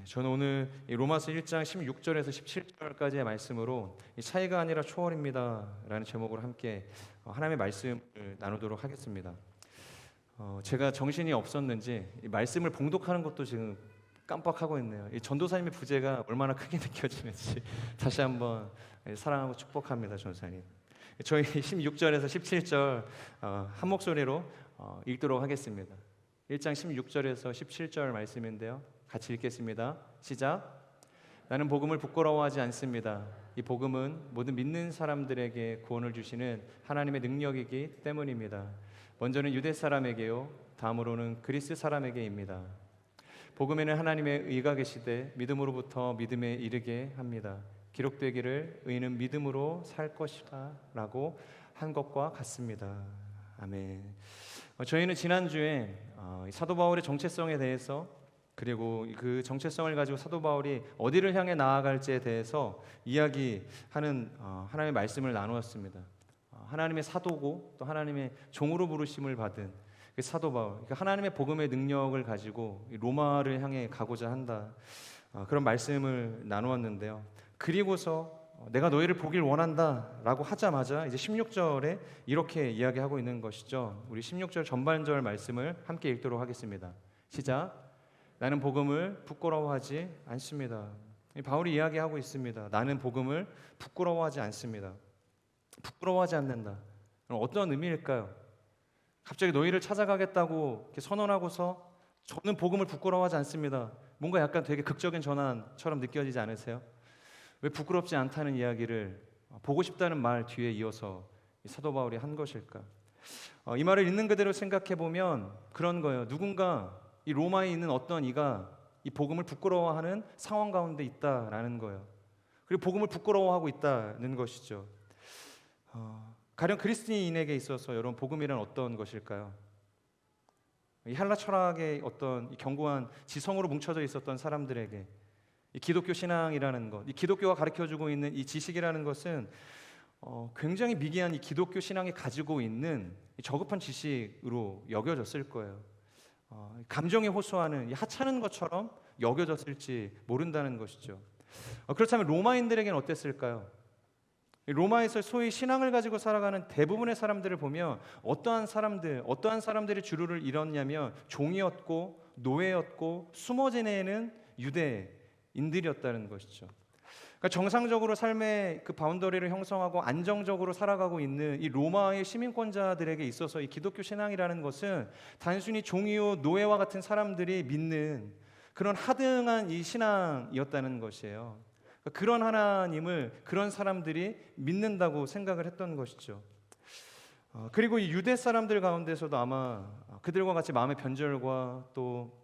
저는 오늘 이 로마서 1장 16절에서 17절까지의 말씀으로 이 차이가 아니라 초월입니다 라는 제목으로 함께 하나님의 말씀을 나누도록 하겠습니다. 제가 정신이 없었는지 이 말씀을 봉독하는 것도 지금 깜빡하고 있네요. 이 전도사님의 부재가 얼마나 크게 느껴지는지 다시 한번 사랑하고 축복합니다. 전도사님, 저희 16절에서 17절 한 목소리로 읽도록 하겠습니다. 1장 16절에서 17절 말씀인데요, 같이 읽겠습니다. 시작. 나는 복음을 부끄러워하지 않습니다. 이 복음은 모든 믿는 사람들에게 구원을 주시는 하나님의 능력이기 때문입니다. 먼저는 유대 사람에게요, 다음으로는 그리스 사람에게입니다. 복음에는 하나님의 의가 계시되 믿음으로부터 믿음에 이르게 합니다. 기록되기를 의인은 믿음으로 살 것이다 라고 한 것과 같습니다. 아멘. 저희는 지난주에 사도 바울의 정체성에 대해서, 그리고 그 정체성을 가지고 사도 바울이 어디를 향해 나아갈지에 대해서 이야기하는 하나님의 말씀을 나누었습니다. 하나님의 사도고 또 하나님의 종으로 부르심을 받은 그 사도 바울, 그러니까 하나님의 복음의 능력을 가지고 로마를 향해 가고자 한다, 그런 말씀을 나누었는데요. 그리고서 내가 너희를 보길 원한다 라고 하자마자 이제 16절에 이렇게 이야기하고 있는 것이죠. 우리 16절 전반절 말씀을 함께 읽도록 하겠습니다. 시작. 나는 복음을 부끄러워하지 않습니다. 바울이 이야기하고 있습니다. 나는 복음을 부끄러워하지 않습니다. 부끄러워하지 않는다. 그럼 어떤 의미일까요? 갑자기 너희를 찾아가겠다고 이렇게 선언하고서 저는 복음을 부끄러워하지 않습니다. 뭔가 약간 되게 극적인 전환처럼 느껴지지 않으세요? 왜 부끄럽지 않다는 이야기를 보고 싶다는 말 뒤에 이어서 사도 바울이 한 것일까? 이 말을 있는 그대로 생각해 보면 그런 거예요. 누군가 이 로마에 있는 어떤 이가 이 복음을 부끄러워하는 상황 가운데 있다라는 거예요. 그리고 복음을 부끄러워하고 있다는 것이죠. 가령 그리스도인에게 있어서 여러분, 복음이란 어떤 것일까요? 이 헬라 철학의 어떤 이 견고한 지성으로 뭉쳐져 있었던 사람들에게 이 기독교 신앙이라는 것, 이 기독교가 가르쳐주고 있는 이 지식이라는 것은 굉장히 미개한 이 기독교 신앙이 가지고 있는 이 저급한 지식으로 여겨졌을 거예요. 감정에 호소하는 이 하찮은 것처럼 여겨졌을지 모른다는 것이죠. 그렇다면 로마인들에게는 어땠을까요? 로마에서 소위 신앙을 가지고 살아가는 대부분의 사람들을 보면 어떠한 사람들이 주류를 이뤘냐면 종이었고 노예였고 숨어 지내는 유대인들이었다는 것이죠. 그러니까 정상적으로 삶의 그 바운더리를 형성하고 안정적으로 살아가고 있는 이 로마의 시민권자들에게 있어서 이 기독교 신앙이라는 것은 단순히 종이요 노예와 같은 사람들이 믿는 그런 하등한 이 신앙이었다는 것이에요. 그런 하나님을 그런 사람들이 믿는다고 생각을 했던 것이죠. 그리고 이 유대 사람들 가운데서도 아마 그들과 같이 마음의 변절과 또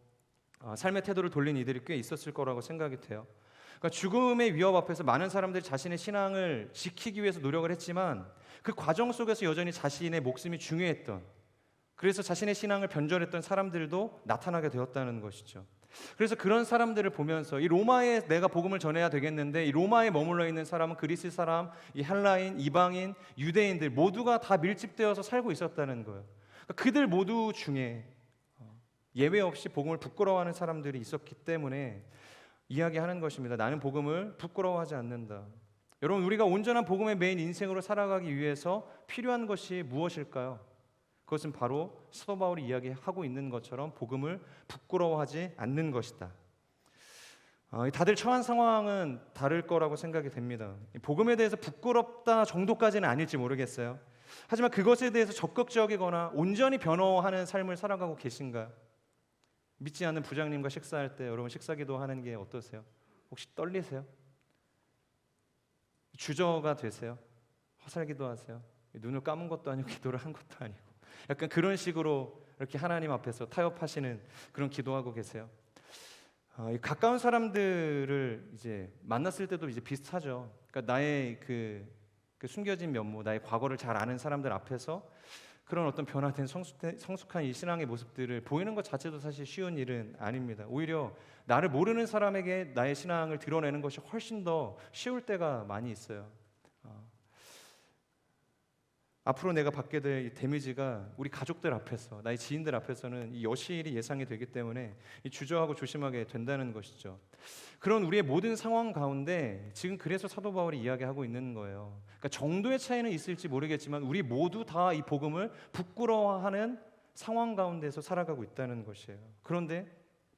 삶의 태도를 돌린 이들이 꽤 있었을 거라고 생각이 돼요. 그러니까 죽음의 위협 앞에서 많은 사람들이 자신의 신앙을 지키기 위해서 노력을 했지만 그 과정 속에서 여전히 자신의 목숨이 중요했던, 그래서 자신의 신앙을 변절했던 사람들도 나타나게 되었다는 것이죠. 그래서 그런 사람들을 보면서 이 로마에 내가 복음을 전해야 되겠는데, 이 로마에 머물러 있는 사람은 그리스 사람, 이 헬라인, 이방인, 유대인들 모두가 다 밀집되어서 살고 있었다는 거예요. 그러니까 그들 모두 중에 예외 없이 복음을 부끄러워하는 사람들이 있었기 때문에 이야기하는 것입니다. 나는 복음을 부끄러워하지 않는다. 여러분, 우리가 온전한 복음의 메인 인생으로 살아가기 위해서 필요한 것이 무엇일까요? 그것은 바로 사도 바울이 이야기하고 있는 것처럼 복음을 부끄러워하지 않는 것이다. 다들 처한 상황은 다를 거라고 생각이 됩니다. 복음에 대해서 부끄럽다 정도까지는 아닐지 모르겠어요. 하지만 그것에 대해서 적극적이거나 온전히 변호하는 삶을 살아가고 계신가요? 믿지 않는 부장님과 식사할 때 여러분, 식사기도 하는 게 어떠세요? 혹시 떨리세요? 주저가 되세요? 화살기도 하세요? 눈을 감은 것도 아니고 기도를 한 것도 아니고 약간 그런 식으로 이렇게 하나님 앞에서 타협하시는 그런 기도하고 계세요. 가까운 사람들을 이제 만났을 때도 이제 비슷하죠. 그러니까 나의 그 숨겨진 면모, 나의 과거를 잘 아는 사람들 앞에서 그런 어떤 변화된 성숙한 이 신앙의 모습들을 보이는 것 자체도 사실 쉬운 일은 아닙니다. 오히려 나를 모르는 사람에게 나의 신앙을 드러내는 것이 훨씬 더 쉬울 때가 많이 있어요. 앞으로 내가 받게 될 이 데미지가 우리 가족들 앞에서, 나의 지인들 앞에서는 이 여실히 예상이 되기 때문에 이 주저하고 조심하게 된다는 것이죠. 그런 우리의 모든 상황 가운데 지금 그래서 사도 바울이 이야기하고 있는 거예요. 그러니까 정도의 차이는 있을지 모르겠지만 우리 모두 다 이 복음을 부끄러워하는 상황 가운데서 살아가고 있다는 것이에요. 그런데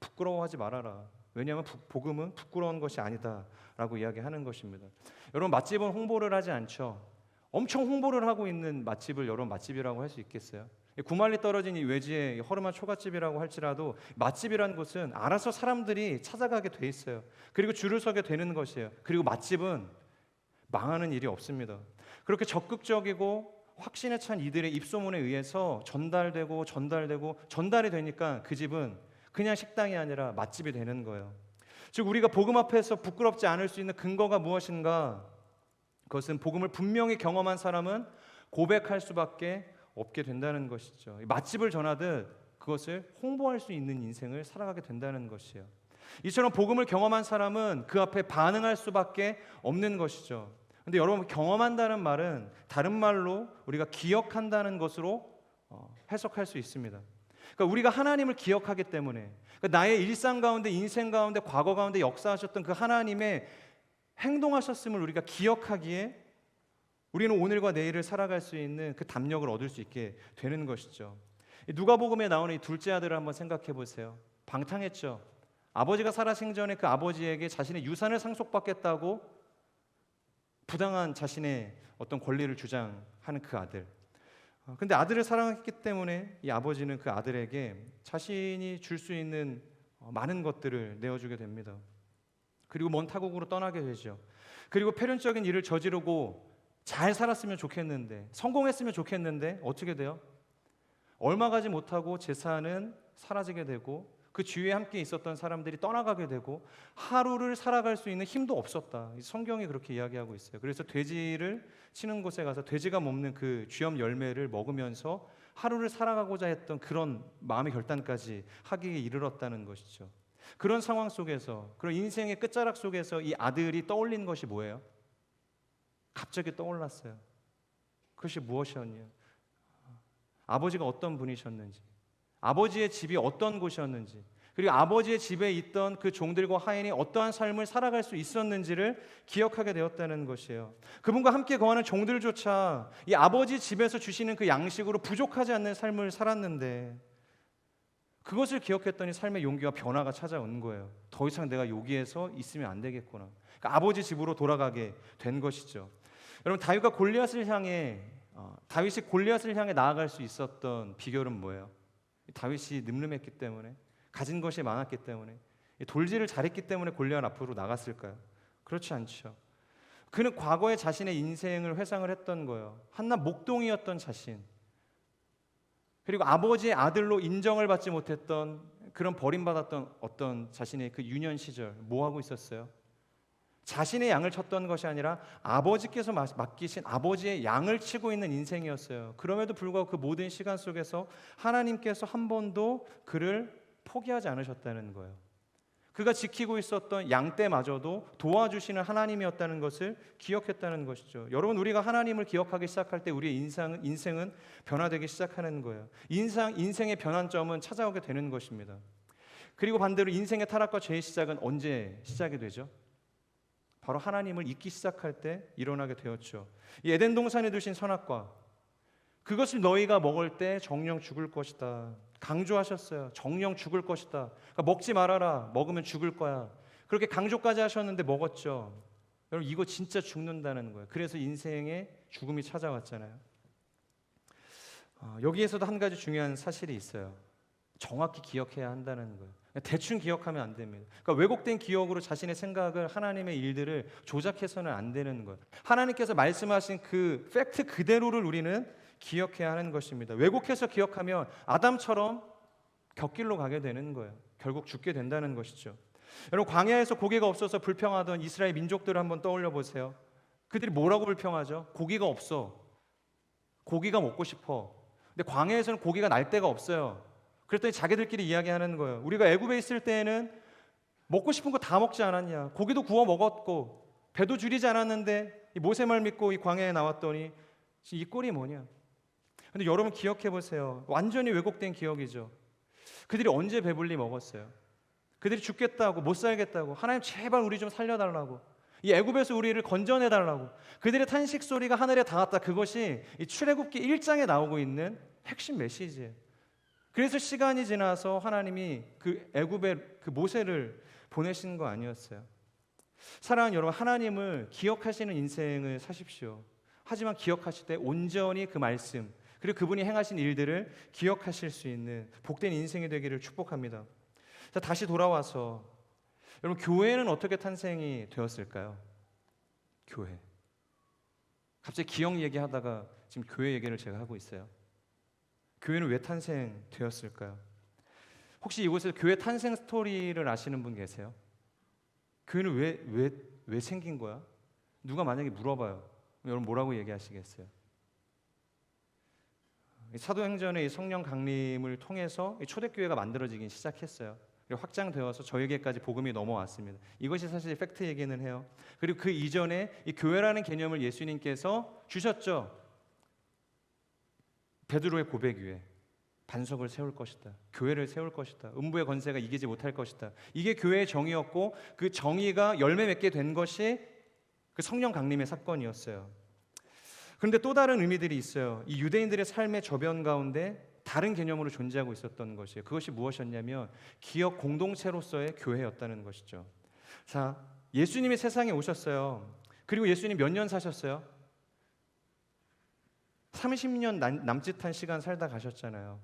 부끄러워하지 말아라. 왜냐하면 복음은 부끄러운 것이 아니다라고 이야기하는 것입니다. 여러분, 맛집은 홍보를 하지 않죠. 엄청 홍보를 하고 있는 맛집을 여러분 맛집이라고 할 수 있겠어요? 구말리 떨어진 이 외지의 허름한 초가집이라고 할지라도 맛집이라는 곳은 알아서 사람들이 찾아가게 돼 있어요. 그리고 줄을 서게 되는 것이에요. 그리고 맛집은 망하는 일이 없습니다. 그렇게 적극적이고 확신에 찬 이들의 입소문에 의해서 전달이 되니까 그 집은 그냥 식당이 아니라 맛집이 되는 거예요. 즉 우리가 복음 앞에서 부끄럽지 않을 수 있는 근거가 무엇인가? 그것은 복음을 분명히 경험한 사람은 고백할 수밖에 없게 된다는 것이죠. 맛집을 전하듯 그것을 홍보할 수 있는 인생을 살아가게 된다는 것이에요. 이처럼 복음을 경험한 사람은 그 앞에 반응할 수밖에 없는 것이죠. 근데 여러분, 경험한다는 말은 다른 말로 우리가 기억한다는 것으로 해석할 수 있습니다. 그러니까 우리가 하나님을 기억하기 때문에, 그러니까 나의 일상 가운데, 인생 가운데, 과거 가운데 역사하셨던 그 하나님의 행동하셨음을 우리가 기억하기에 우리는 오늘과 내일을 살아갈 수 있는 그 담력을 얻을 수 있게 되는 것이죠. 누가복음에 나오는 이 둘째 아들을 한번 생각해 보세요. 방탕했죠. 아버지가 살아 생전에 그 아버지에게 자신의 유산을 상속받겠다고 부당한 자신의 어떤 권리를 주장하는 그 아들. 근데 아들을 사랑했기 때문에 이 아버지는 그 아들에게 자신이 줄 수 있는 많은 것들을 내어주게 됩니다. 그리고 먼 타국으로 떠나게 되죠. 그리고 필연적인 일을 저지르고 잘 살았으면 좋겠는데, 성공했으면 좋겠는데 어떻게 돼요? 얼마 가지 못하고 재산은 사라지게 되고 그 주위에 함께 있었던 사람들이 떠나가게 되고 하루를 살아갈 수 있는 힘도 없었다. 성경이 그렇게 이야기하고 있어요. 그래서 돼지를 치는 곳에 가서 돼지가 먹는 그 쥐염 열매를 먹으면서 하루를 살아가고자 했던 그런 마음의 결단까지 하기에 이르렀다는 것이죠. 그런 상황 속에서, 그런 인생의 끝자락 속에서 이 아들이 떠올린 것이 뭐예요? 갑자기 떠올랐어요. 그것이 무엇이었냐? 아버지가 어떤 분이셨는지, 아버지의 집이 어떤 곳이었는지, 그리고 아버지의 집에 있던 그 종들과 하인이 어떠한 삶을 살아갈 수 있었는지를 기억하게 되었다는 것이에요. 그분과 함께 거하는 종들조차 이 아버지 집에서 주시는 그 양식으로 부족하지 않는 삶을 살았는데 그것을 기억했더니 삶의 용기와 변화가 찾아온 거예요. 더 이상 내가 여기에서 있으면 안 되겠구나. 그러니까 아버지 집으로 돌아가게 된 것이죠. 여러분, 다윗이 골리앗을 향해 나아갈 수 있었던 비결은 뭐예요? 다윗이 늠름했기 때문에, 가진 것이 많았기 때문에, 돌질을 잘했기 때문에 골리앗 앞으로 나갔을까요? 그렇지 않죠. 그는 과거의 자신의 인생을 회상을 했던 거예요. 한낱 목동이었던 자신, 그리고 아버지의 아들로 인정을 받지 못했던 그런 버림받았던 어떤 자신의 그 유년 시절 뭐 하고 있었어요? 자신의 양을 쳤던 것이 아니라 아버지께서 맡기신 아버지의 양을 치고 있는 인생이었어요. 그럼에도 불구하고 그 모든 시간 속에서 하나님께서 한 번도 그를 포기하지 않으셨다는 거예요. 그가 지키고 있었던 양떼마저도 도와주시는 하나님이었다는 것을 기억했다는 것이죠. 여러분, 우리가 하나님을 기억하기 시작할 때 우리의 인생은 변화되기 시작하는 거예요. 인생의 변환점은 찾아오게 되는 것입니다. 그리고 반대로 인생의 타락과 죄의 시작은 언제 시작이 되죠? 바로 하나님을 잊기 시작할 때 일어나게 되었죠. 이 에덴 동산에 두신 선악과, 그것을 너희가 먹을 때 정령 죽을 것이다. 강조하셨어요. 정령 죽을 것이다. 그러니까 먹지 말아라. 먹으면 죽을 거야. 그렇게 강조까지 하셨는데 먹었죠. 여러분, 이거 진짜 죽는다는 거예요. 그래서 인생의 죽음이 찾아왔잖아요. 여기에서도 한 가지 중요한 사실이 있어요. 정확히 기억해야 한다는 거예요. 대충 기억하면 안 됩니다. 그러니까 왜곡된 기억으로 자신의 생각을, 하나님의 일들을 조작해서는 안 되는 거예요. 하나님께서 말씀하신 그 팩트 그대로를 우리는 기억해야 하는 것입니다. 왜곡해서 기억하면 아담처럼 곁길로 가게 되는 거예요. 결국 죽게 된다는 것이죠. 여러분, 광야에서 고기가 없어서 불평하던 이스라엘 민족들을 한번 떠올려 보세요. 그들이 뭐라고 불평하죠? 고기가 없어. 고기가 먹고 싶어. 근데 광야에서는 고기가 날 데가 없어요. 그랬더니 자기들끼리 이야기하는 거예요. 우리가 애굽에 있을 때에는 먹고 싶은 거 다 먹지 않았냐? 고기도 구워 먹었고 배도 줄이지 않았는데 이 모세 말 믿고 이 광야에 나왔더니 이 꼴이 뭐냐? 근데 여러분 기억해 보세요. 완전히 왜곡된 기억이죠. 그들이 언제 배불리 먹었어요? 그들이 죽겠다고, 못 살겠다고, 하나님 제발 우리 좀 살려달라고, 이 애굽에서 우리를 건져내달라고 그들의 탄식 소리가 하늘에 닿았다. 그것이 이 출애굽기 1장에 나오고 있는 핵심 메시지예요. 그래서 시간이 지나서 하나님이 그 애굽의 그 모세를 보내신 거 아니었어요. 사랑하는 여러분, 하나님을 기억하시는 인생을 사십시오. 하지만 기억하실 때 온전히 그 말씀, 그리고 그분이 행하신 일들을 기억하실 수 있는 복된 인생이 되기를 축복합니다. 자, 다시 돌아와서 여러분, 교회는 어떻게 탄생이 되었을까요? 교회. 갑자기 기억 얘기하다가 지금 교회 얘기를 제가 하고 있어요. 교회는 왜 탄생되었을까요? 혹시 이곳에서 교회 탄생 스토리를 아시는 분 계세요? 교회는 왜 생긴 거야? 누가 만약에 물어봐요. 여러분 뭐라고 얘기하시겠어요? 사도행전의 성령 강림을 통해서 초대교회가 만들어지긴 시작했어요. 그리고 확장되어서 저에게까지 복음이 넘어왔습니다. 이것이 사실 팩트 얘기는 해요. 그리고 그 이전에 이 교회라는 개념을 예수님께서 주셨죠. 베드로의 고백 위에 반석을 세울 것이다. 교회를 세울 것이다. 음부의 권세가 이기지 못할 것이다. 이게 교회의 정의였고, 그 정의가 열매 맺게 된 것이 그 성령 강림의 사건이었어요. 그런데 또 다른 의미들이 있어요. 이 유대인들의 삶의 저변 가운데 다른 개념으로 존재하고 있었던 것이에요. 그것이 무엇이었냐면 기업 공동체로서의 교회였다는 것이죠. 자, 예수님이 세상에 오셨어요. 그리고 예수님 몇 년 사셨어요? 30년 남짓한 시간 살다 가셨잖아요.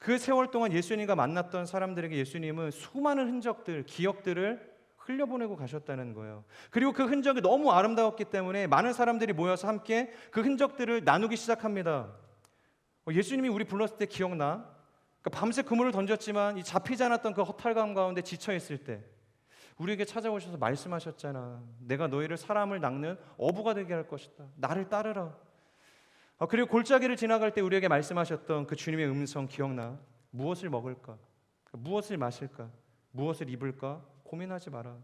그 세월 동안 예수님과 만났던 사람들에게 예수님은 수많은 흔적들, 기억들을 흘려보내고 가셨다는 거예요. 그리고 그 흔적이 너무 아름다웠기 때문에 많은 사람들이 모여서 함께 그 흔적들을 나누기 시작합니다. 예수님이 우리 불렀을 때 기억나? 그러니까 밤새 그물을 던졌지만 이 잡히지 않았던 그 허탈감 가운데 지쳐있을 때 우리에게 찾아오셔서 말씀하셨잖아. 내가 너희를 사람을 낚는 어부가 되게 할 것이다. 나를 따르라. 그리고 골짜기를 지나갈 때 우리에게 말씀하셨던 그 주님의 음성 기억나? 무엇을 먹을까? 무엇을 마실까? 무엇을 입을까? 고민하지 마라.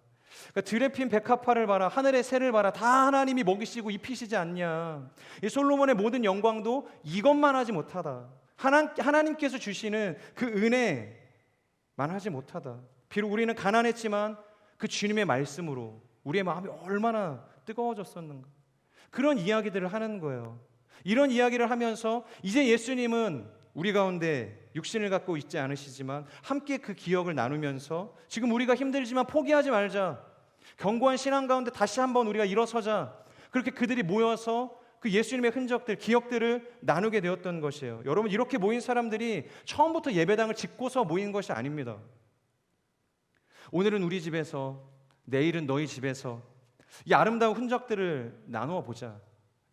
그러니까 들에 핀 백합화를 봐라, 하늘의 새를 봐라, 다 하나님이 먹이시고 입히시지 않냐. 이 솔로몬의 모든 영광도 이것만 하지 못하다. 하나님께서 주시는 그 은혜만 하지 못하다. 비록 우리는 가난했지만 그 주님의 말씀으로 우리의 마음이 얼마나 뜨거워졌었는가. 그런 이야기들을 하는 거예요. 이런 이야기를 하면서 이제 예수님은 우리 가운데 육신을 갖고 있지 않으시지만 함께 그 기억을 나누면서 지금 우리가 힘들지만 포기하지 말자. 견고한 신앙 가운데 다시 한번 우리가 일어서자. 그렇게 그들이 모여서 그 예수님의 흔적들, 기억들을 나누게 되었던 것이에요. 여러분, 이렇게 모인 사람들이 처음부터 예배당을 짓고서 모인 것이 아닙니다. 오늘은 우리 집에서, 내일은 너희 집에서 이 아름다운 흔적들을 나누어 보자.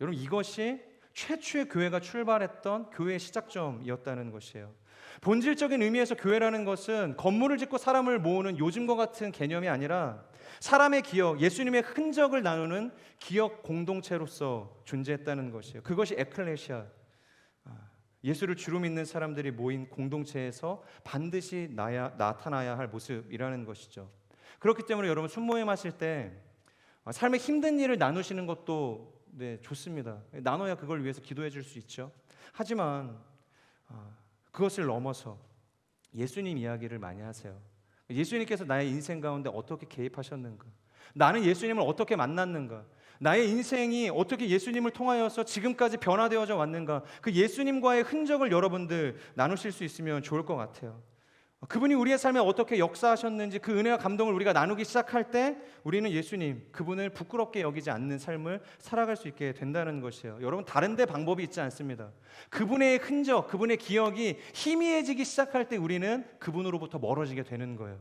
여러분, 이것이 최초의 교회가 출발했던 교회의 시작점이었다는 것이에요. 본질적인 의미에서 교회라는 것은 건물을 짓고 사람을 모으는 요즘과 같은 개념이 아니라 사람의 기억, 예수님의 흔적을 나누는 기억 공동체로서 존재했다는 것이에요. 그것이 에클레시아, 예수를 주로 믿는 사람들이 모인 공동체에서 반드시 나타나야 할 모습이라는 것이죠. 그렇기 때문에 여러분, 순모임 하실 때 삶의 힘든 일을 나누시는 것도 좋습니다. 나눠야 그걸 위해서 기도해 줄 수 있죠. 하지만 그것을 넘어서 예수님 이야기를 많이 하세요. 예수님께서 나의 인생 가운데 어떻게 개입하셨는가? 나는 예수님을 어떻게 만났는가? 나의 인생이 어떻게 예수님을 통하여서 지금까지 변화되어져 왔는가? 그 예수님과의 흔적을 여러분들 나누실 수 있으면 좋을 것 같아요. 그분이 우리의 삶에 어떻게 역사하셨는지 그 은혜와 감동을 우리가 나누기 시작할 때 우리는 예수님, 그분을 부끄럽게 여기지 않는 삶을 살아갈 수 있게 된다는 것이에요. 여러분, 다른 데 방법이 있지 않습니다. 그분의 흔적, 그분의 기억이 희미해지기 시작할 때 우리는 그분으로부터 멀어지게 되는 거예요.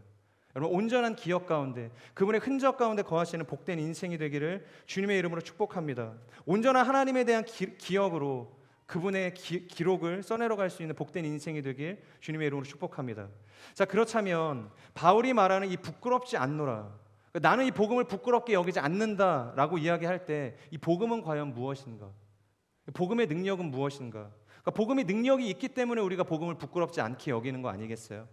여러분, 온전한 기억 가운데, 그분의 흔적 가운데 거하시는 복된 인생이 되기를 주님의 이름으로 축복합니다. 온전한 하나님에 대한 기억으로 그분의 기록을 써내려갈 수 있는 복된 인생이 되길 주님의 이름으로 축복합니다. 자, 그렇다면 바울이 말하는 이 부끄럽지 않노라, 나는 이 복음을 부끄럽게 여기지 않는다라고 이야기할 때 이 복음은 과연 무엇인가? 복음의 능력은 무엇인가? 그러니까 복음의 능력이 있기 때문에 우리가 복음을 부끄럽지 않게 여기는 거 아니겠어요?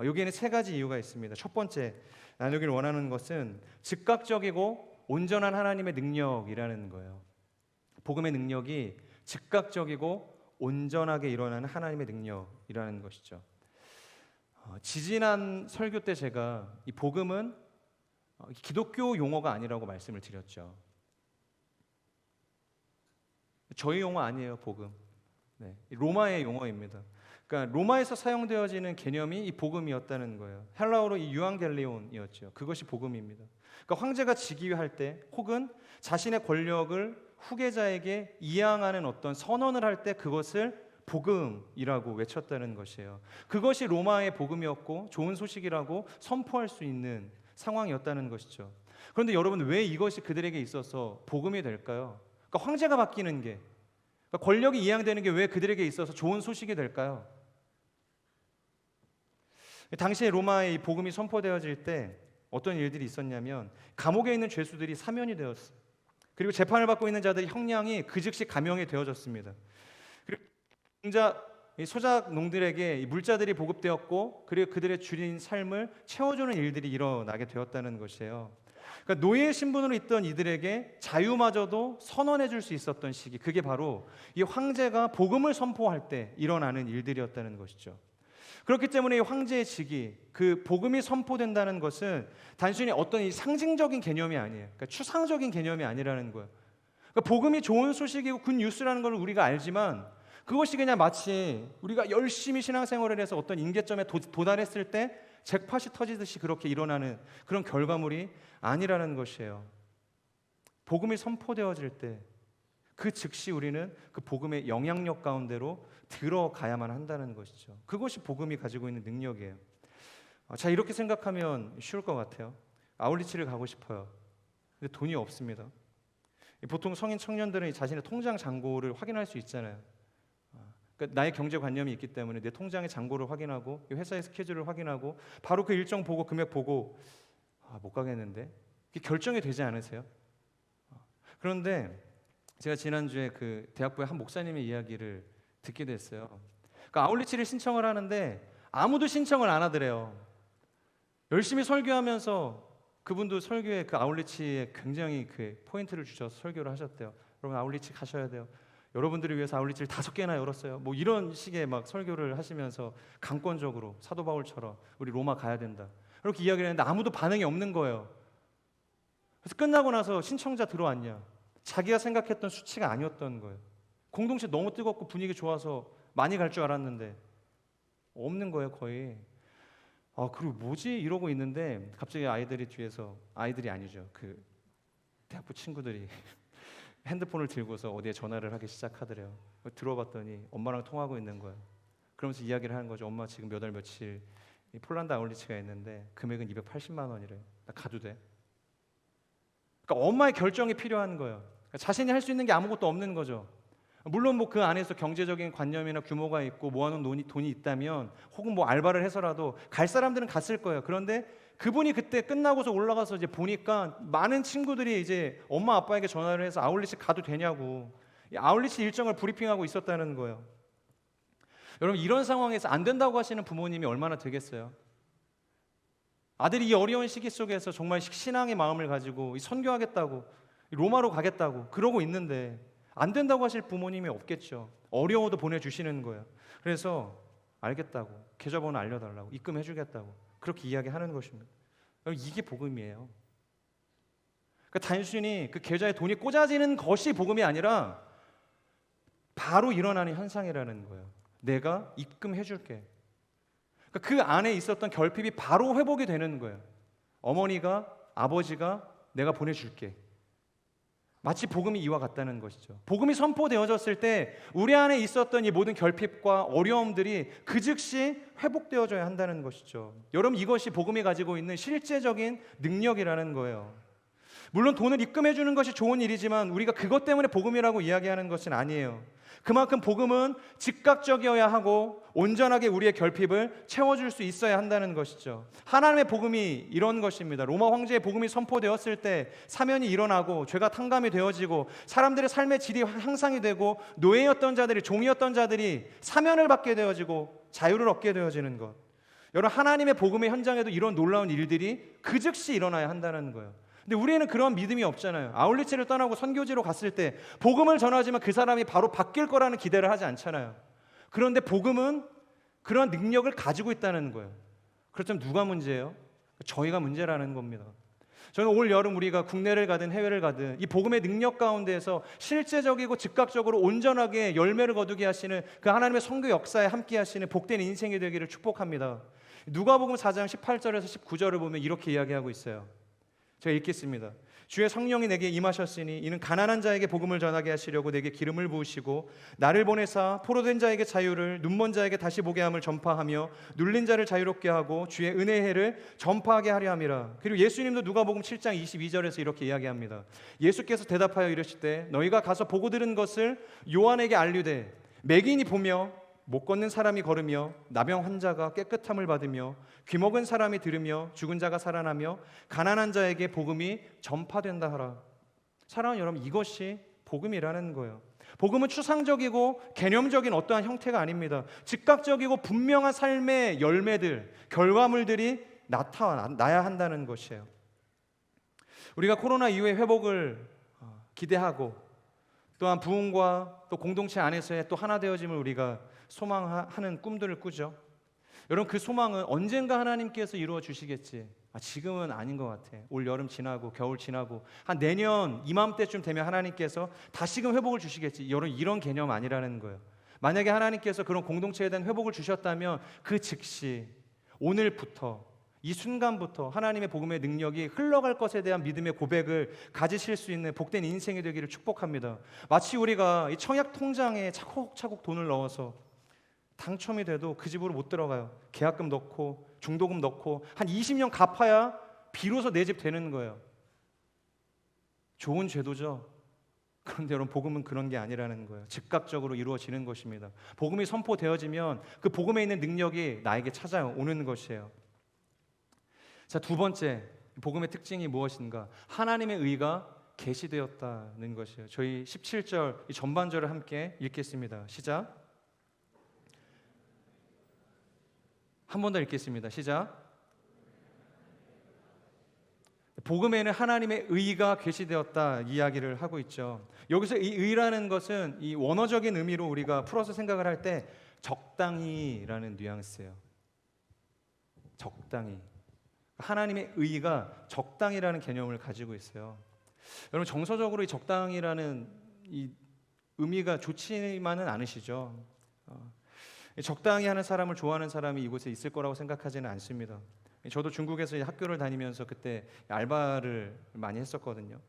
여기에는 세 가지 이유가 있습니다. 첫 번째, 나누길 원하는 것은 즉각적이고 온전한 하나님의 능력이라는 거예요. 복음의 능력이 즉각적이고 온전하게 일어나는 하나님의 능력이라는 것이죠. 지지난 설교 때 제가 이 복음은 기독교 용어가 아니라고 말씀을 드렸죠. 저희 용어 아니에요, 복음. 네, 로마의 용어입니다. 그러니까 로마에서 사용되어지는 개념이 이 복음이었다는 거예요. 헬라어로 이 유앙겔리온이었죠. 그것이 복음입니다. 그러니까 황제가 즉위할 때 혹은 자신의 권력을 후계자에게 이양하는 어떤 선언을 할 때 그것을 복음이라고 외쳤다는 것이에요. 그것이 로마의 복음이었고 좋은 소식이라고 선포할 수 있는 상황이었다는 것이죠. 그런데 여러분, 왜 이것이 그들에게 있어서 복음이 될까요? 그러니까 황제가 바뀌는 게, 그러니까 권력이 이양되는 게 왜 그들에게 있어서 좋은 소식이 될까요? 당시에 로마의 이 복음이 선포되어질 때 어떤 일들이 있었냐면 감옥에 있는 죄수들이 사면이 되었어요. 그리고 재판을 받고 있는 자들이 형량이 그 즉시 감형이 되어졌습니다. 그리고 소작농들에게 물자들이 보급되었고 그리고 그들의 줄인 삶을 채워주는 일들이 일어나게 되었다는 것이에요. 그러니까 노예의 신분으로 있던 이들에게 자유마저도 선언해 줄 수 있었던 시기, 그게 바로 이 황제가 복음을 선포할 때 일어나는 일들이었다는 것이죠. 그렇기 때문에 이 황제의 직위, 그 복음이 선포된다는 것은 단순히 어떤 이 상징적인 개념이 아니에요. 그러니까 추상적인 개념이 아니라는 거예요. 그러니까 복음이 좋은 소식이고 굿 뉴스라는 걸 우리가 알지만 그것이 그냥 마치 우리가 열심히 신앙생활을 해서 어떤 임계점에 도달했을 때 잭팟이 터지듯이 그렇게 일어나는 그런 결과물이 아니라는 것이에요. 복음이 선포되어질 때 그 즉시 우리는 그 복음의 영향력 가운데로 들어가야만 한다는 것이죠. 그것이 복음이 가지고 있는 능력이에요. 자, 이렇게 생각하면 쉬울 것 같아요. 아울리치를 가고 싶어요. 근데 돈이 없습니다. 보통 성인 청년들은 자신의 통장 잔고를 확인할 수 있잖아요. 그러니까 나의 경제관념이 있기 때문에 내 통장의 잔고를 확인하고 회사의 스케줄을 확인하고 바로 그 일정 보고 금액 보고 못 가겠는데, 그게 결정이 되지 않으세요? 그런데 제가 지난주에 그 대학부의 한 목사님의 이야기를 듣게 됐어요. 그러니까 아울리치를 신청을 하는데 아무도 신청을 안 하더래요. 열심히 설교하면서 그분도 설교에 그 아울리치에 굉장히 그 포인트를 주셔서 설교를 하셨대요. 여러분, 아울리치 가셔야 돼요. 여러분들을 위해서 아울리치를 5개나 열었어요. 뭐 이런 식의 막 설교를 하시면서 강권적으로 사도 바울처럼 우리 로마 가야 된다, 이렇게 이야기를 했는데 아무도 반응이 없는 거예요. 그래서 끝나고 나서 신청자 들어왔냐, 자기가 생각했던 수치가 아니었던 거예요. 공동체 너무 뜨겁고 분위기 좋아서 많이 갈 줄 알았는데 없는 거예요, 거의. 그리고 뭐지 이러고 있는데 갑자기 아이들이 뒤에서, 아이들이 아니죠, 그 대학부 친구들이 핸드폰을 들고서 어디에 전화를 하기 시작하더래요. 들어봤더니 엄마랑 통화하고 있는 거예요. 그러면서 이야기를 하는 거죠. 엄마 지금 몇 월 며칠 폴란드 아울리치가 있는데 금액은 280만 원이래요. 나 가도 돼? 그러니까 엄마의 결정이 필요한 거예요. 그러니까 자신이 할 수 있는 게 아무것도 없는 거죠. 물론 뭐 그 안에서 경제적인 관념이나 규모가 있고 모아놓은 돈이 있다면 혹은 뭐 알바를 해서라도 갈 사람들은 갔을 거예요. 그런데 그분이 그때 끝나고서 올라가서 이제 보니까 많은 친구들이 이제 엄마 아빠에게 전화를 해서 아울리치 가도 되냐고, 아울리치 일정을 브리핑하고 있었다는 거예요. 여러분, 이런 상황에서 안 된다고 하시는 부모님이 얼마나 되겠어요? 아들이 이 어려운 시기 속에서 정말 신앙의 마음을 가지고 선교하겠다고, 로마로 가겠다고 그러고 있는데 안 된다고 하실 부모님이 없겠죠. 어려워도 보내주시는 거예요. 그래서 알겠다고, 계좌번호 알려달라고, 입금해주겠다고 그렇게 이야기하는 것입니다. 이게 복음이에요. 그러니까 단순히 그 계좌에 돈이 꽂아지는 것이 복음이 아니라 바로 일어나는 현상이라는 거예요. 내가 입금해줄게. 그러니까 그 안에 있었던 결핍이 바로 회복이 되는 거예요. 어머니가, 아버지가 내가 보내줄게. 마치 복음이 이와 같다는 것이죠. 복음이 선포되어졌을 때 우리 안에 있었던 이 모든 결핍과 어려움들이 그 즉시 회복되어져야 한다는 것이죠. 여러분, 이것이 복음이 가지고 있는 실제적인 능력이라는 거예요. 물론 돈을 입금해 주는 것이 좋은 일이지만 우리가 그것 때문에 복음이라고 이야기하는 것은 아니에요. 그만큼 복음은 즉각적이어야 하고 온전하게 우리의 결핍을 채워줄 수 있어야 한다는 것이죠. 하나님의 복음이 이런 것입니다. 로마 황제의 복음이 선포되었을 때 사면이 일어나고 죄가 탕감이 되어지고 사람들의 삶의 질이 향상이 되고 노예였던 자들이, 종이었던 자들이 사면을 받게 되어지고 자유를 얻게 되어지는 것. 여러분, 하나님의 복음의 현장에도 이런 놀라운 일들이 그 즉시 일어나야 한다는 거예요. 근데 우리에는 그런 믿음이 없잖아요. 아울리치를 떠나고 선교지로 갔을 때 복음을 전하지만 그 사람이 바로 바뀔 거라는 기대를 하지 않잖아요. 그런데 복음은 그런 능력을 가지고 있다는 거예요. 그렇다면 누가 문제예요? 저희가 문제라는 겁니다. 저는 올 여름 우리가 국내를 가든 해외를 가든 이 복음의 능력 가운데에서 실제적이고 즉각적으로 온전하게 열매를 거두게 하시는 그 하나님의 선교 역사에 함께 하시는 복된 인생이 되기를 축복합니다. 누가복음 4장 18절에서 19절을 보면 이렇게 이야기하고 있어요. 제가 읽겠습니다. 주의 성령이 내게 임하셨으니 이는 가난한 자에게 복음을 전하게 하시려고 내게 기름을 부으시고 나를 보내사 포로된 자에게 자유를 눈먼 자에게 다시 보게 함을 전파하며 눌린 자를 자유롭게 하고 주의 은혜의 해를 전파하게 하려 함이라. 그리고 예수님도 누가복음 7장 22절에서 이렇게 이야기합니다. 예수께서 대답하여 이르시되 너희가 가서 보고 들은 것을 요한에게 알리되 매gin이 보며 못 걷는 사람이 걸으며 나병 환자가 깨끗함을 받으며 귀먹은 사람이 들으며 죽은 자가 살아나며 가난한 자에게 복음이 전파된다 하라. 사랑하는 여러분, 이것이 복음이라는 거예요. 복음은 추상적이고 개념적인 어떠한 형태가 아닙니다. 즉각적이고 분명한 삶의 열매들, 결과물들이 나타나야 한다는 것이에요. 우리가 코로나 이후의 회복을 기대하고 또한 부흥과 또 공동체 안에서의 또 하나 되어짐을 우리가 소망하는 꿈들을 꾸죠. 여러분, 그 소망은 언젠가 하나님께서 이루어 주시겠지. 지금은 아닌 것 같아. 올 여름 지나고 겨울 지나고 한 내년 이맘때쯤 되면 하나님께서 다시금 회복을 주시겠지. 여러분, 이런 개념 아니라는 거예요. 만약에 하나님께서 그런 공동체에 대한 회복을 주셨다면 그 즉시 오늘부터 이 순간부터 하나님의 복음의 능력이 흘러갈 것에 대한 믿음의 고백을 가지실 수 있는 복된 인생이 되기를 축복합니다. 마치 우리가 이 청약 통장에 차곡차곡 돈을 넣어서 당첨이 돼도 그 집으로 못 들어가요. 계약금 넣고 중도금 넣고 한 20년 갚아야 비로소 내 집 되는 거예요. 좋은 제도죠. 그런데 여러분, 복음은 그런 게 아니라는 거예요. 즉각적으로 이루어지는 것입니다. 복음이 선포되어지면 그 복음에 있는 능력이 나에게 찾아오는 것이에요. 자, 두 번째, 복음의 특징이 무엇인가? 하나님의 의가 계시되었다는 것이에요. 저희 17절 이 전반절을 함께 읽겠습니다. 시작. 한 번 더 읽겠습니다. 시작. 복음에는 하나님의 의가 계시되었다 이야기를 하고 있죠. 여기서 이 의라는 것은 이 원어적인 의미로 우리가 풀어서 생각을 할 때 적당히라는 뉘앙스예요. 적당히. 하나님의 의가 적당이라는 개념을 가지고 있어요. 여러분, 정서적으로 이 적당이라는 이 의미가 좋지만은 않으시죠? 적당히 하는 사람을 좋아하는 사람이 이곳에 있을 거라고 생각하지는 않습니다. 저도 중국에서 학교를 다니면서 그때 알바를 많이 했었거든요.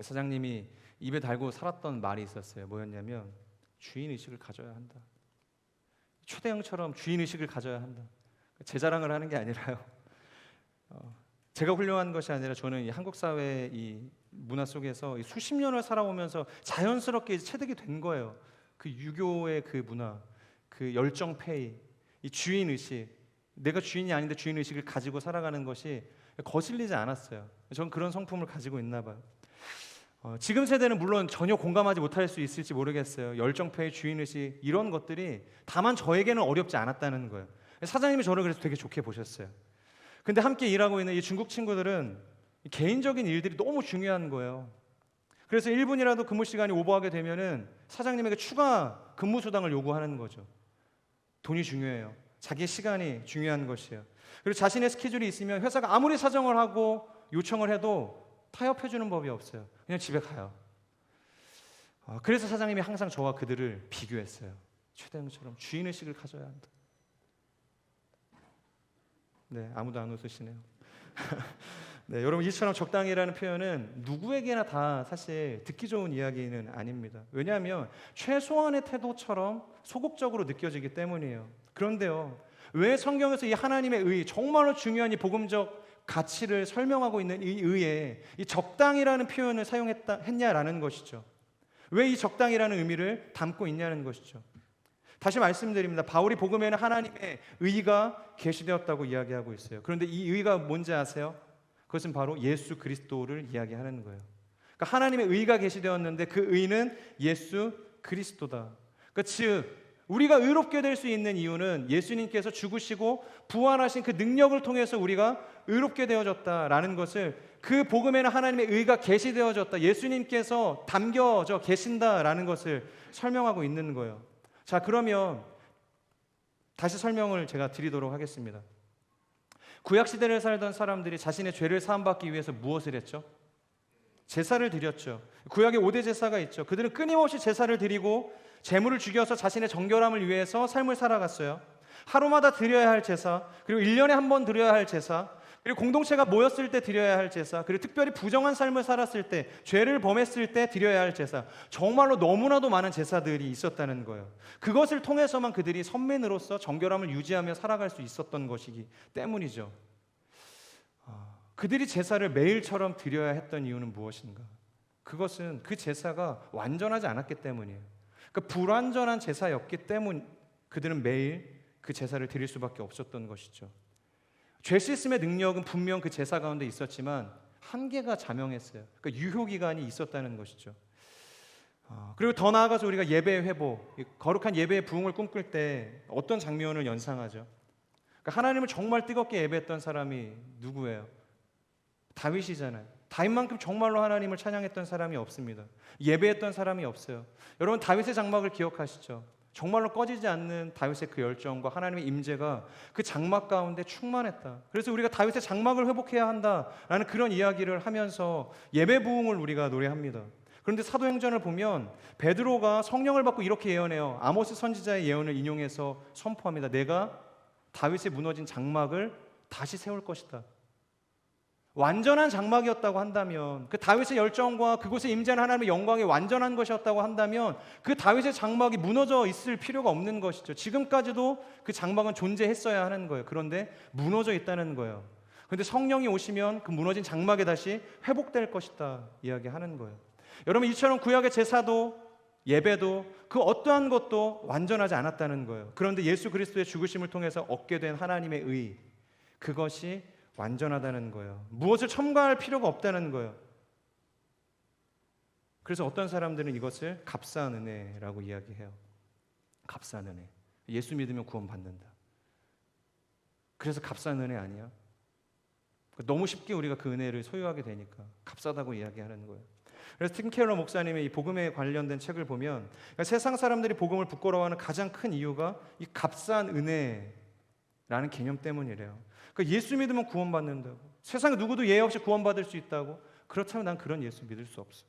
사장님이 입에 달고 살았던 말이 있었어요. 뭐였냐면 주인의식을 가져야 한다. 최대형처럼 주인의식을 가져야 한다. 제 자랑을 하는 게 아니라요. 제가 훌륭한 것이 아니라 저는 이 한국 사회의 이 문화 속에서 수십 년을 살아오면서 자연스럽게 체득이 된 거예요. 그 유교의 그 문화, 그 열정페이, 이 주인의식, 내가 주인이 아닌데 주인의식을 가지고 살아가는 것이 거슬리지 않았어요. 저는 그런 성품을 가지고 있나 봐요. 지금 세대는 물론 전혀 공감하지 못할 수 있을지 모르겠어요. 열정페이, 주인의식 이런 것들이 다만 저에게는 어렵지 않았다는 거예요. 사장님이 저를 그래서 되게 좋게 보셨어요. 근데 함께 일하고 있는 이 중국 친구들은 개인적인 일들이 너무 중요한 거예요. 그래서 1분이라도 근무 시간이 오버하게 되면은 사장님에게 추가 근무 수당을 요구하는 거죠. 돈이 중요해요. 자기의 시간이 중요한 것이에요. 그리고 자신의 스케줄이 있으면 회사가 아무리 사정을 하고 요청을 해도 타협해 주는 법이 없어요. 그냥 집에 가요. 그래서 사장님이 항상 저와 그들을 비교했어요. 최대형처럼 주인의식을 가져야 한다. 네, 아무도 안 웃으시네요. 네, 여러분, 이처럼 적당히라는 표현은 누구에게나 다 사실 듣기 좋은 이야기는 아닙니다. 왜냐하면 최소한의 태도처럼 소극적으로 느껴지기 때문이에요. 그런데요, 왜 성경에서 이 하나님의 의, 정말로 중요한 이 복음적 가치를 설명하고 있는 이 의에 이 적당이라는 표현을 사용했냐라는 것이죠. 왜 이 적당이라는 의미를 담고 있냐는 것이죠. 다시 말씀드립니다. 바울이 복음에는 하나님의 의가 계시되었다고 이야기하고 있어요. 그런데 이 의가 뭔지 아세요? 그것은 바로 예수 그리스도를 이야기하는 거예요. 그러니까 하나님의 의가 계시되었는데 그 의는 예수 그리스도다. 그러니까 즉 우리가 의롭게 될 수 있는 이유는 예수님께서 죽으시고 부활하신 그 능력을 통해서 우리가 의롭게 되어졌다라는 것을, 그 복음에는 하나님의 의가 계시되어졌다, 예수님께서 담겨져 계신다라는 것을 설명하고 있는 거예요. 자, 그러면 다시 설명을 제가 드리도록 하겠습니다. 구약시대를 살던 사람들이 자신의 죄를 사함받기 위해서 무엇을 했죠? 제사를 드렸죠. 구약에 5대 제사가 있죠. 그들은 끊임없이 제사를 드리고 제물을 죽여서 자신의 정결함을 위해서 삶을 살아갔어요. 하루마다 드려야 할 제사, 그리고 1년에 한 번 드려야 할 제사, 그리고 공동체가 모였을 때 드려야 할 제사, 그리고 특별히 부정한 삶을 살았을 때, 죄를 범했을 때 드려야 할 제사, 정말로 너무나도 많은 제사들이 있었다는 거예요. 그것을 통해서만 그들이 선민으로서 정결함을 유지하며 살아갈 수 있었던 것이기 때문이죠. 그들이 제사를 매일처럼 드려야 했던 이유는 무엇인가? 그것은 그 제사가 완전하지 않았기 때문이에요. 그 불완전한 제사였기 때문 그들은 매일 그 제사를 드릴 수밖에 없었던 것이죠. 죄 씻음의 능력은 분명 그 제사 가운데 있었지만 한계가 자명했어요. 그러니까 유효기간이 있었다는 것이죠. 그리고 더 나아가서 우리가 예배의 회복, 거룩한 예배의 부흥을 꿈꿀 때 어떤 장면을 연상하죠? 그러니까 하나님을 정말 뜨겁게 예배했던 사람이 누구예요? 다윗이잖아요. 다윗만큼 정말로 하나님을 찬양했던 사람이 없습니다. 예배했던 사람이 없어요. 여러분, 다윗의 장막을 기억하시죠? 정말로 꺼지지 않는 다윗의 그 열정과 하나님의 임재가 그 장막 가운데 충만했다. 그래서 우리가 다윗의 장막을 회복해야 한다라는 그런 이야기를 하면서 예배 부흥을 우리가 노래합니다. 그런데 사도행전을 보면 베드로가 성령을 받고 이렇게 예언해요. 아모스 선지자의 예언을 인용해서 선포합니다. 내가 다윗의 무너진 장막을 다시 세울 것이다. 완전한 장막이었다고 한다면, 그 다윗의 열정과 그곳에 임재하는 하나님의 영광이 완전한 것이었다고 한다면 그 다윗의 장막이 무너져 있을 필요가 없는 것이죠. 지금까지도 그 장막은 존재했어야 하는 거예요. 그런데 무너져 있다는 거예요. 그런데 성령이 오시면 그 무너진 장막이 다시 회복될 것이다 이야기하는 거예요. 여러분, 이처럼 구약의 제사도 예배도 그 어떠한 것도 완전하지 않았다는 거예요. 그런데 예수 그리스도의 죽으심을 통해서 얻게 된 하나님의 의, 그것이 완전하다는 거예요. 무엇을 첨가할 필요가 없다는 거예요. 그래서 어떤 사람들은 이것을 값싼 은혜라고 이야기해요. 값싼 은혜. 예수 믿으면 구원받는다. 그래서 값싼 은혜 아니야? 너무 쉽게 우리가 그 은혜를 소유하게 되니까 값싸다고 이야기하는 거예요. 그래서 팀 켈러 목사님의 이 복음에 관련된 책을 보면, 그러니까 세상 사람들이 복음을 부끄러워하는 가장 큰 이유가 이 값싼 은혜라는 개념 때문이래요. 그러니까 예수 믿으면 구원받는다고, 세상에 누구도 예외 없이 구원받을 수 있다고, 그렇다면 난 그런 예수 믿을 수 없어.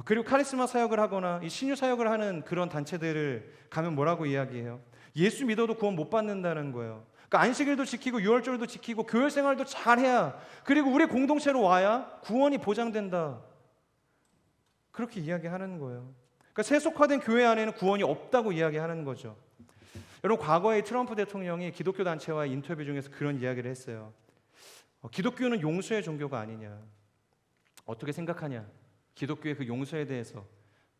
그리고 카리스마 사역을 하거나 이 신유 사역을 하는 그런 단체들을 가면 뭐라고 이야기해요? 예수 믿어도 구원 못 받는다는 거예요. 그러니까 안식일도 지키고 유월절도 지키고 교회 생활도 잘해야, 그리고 우리 공동체로 와야 구원이 보장된다, 그렇게 이야기하는 거예요. 그러니까 세속화된 교회 안에는 구원이 없다고 이야기하는 거죠. 여러분, 과거에 트럼프 대통령이 기독교 단체와의 인터뷰 중에서 그런 이야기를 했어요. 기독교는 용서의 종교가 아니냐, 어떻게 생각하냐, 기독교의 그 용서에 대해서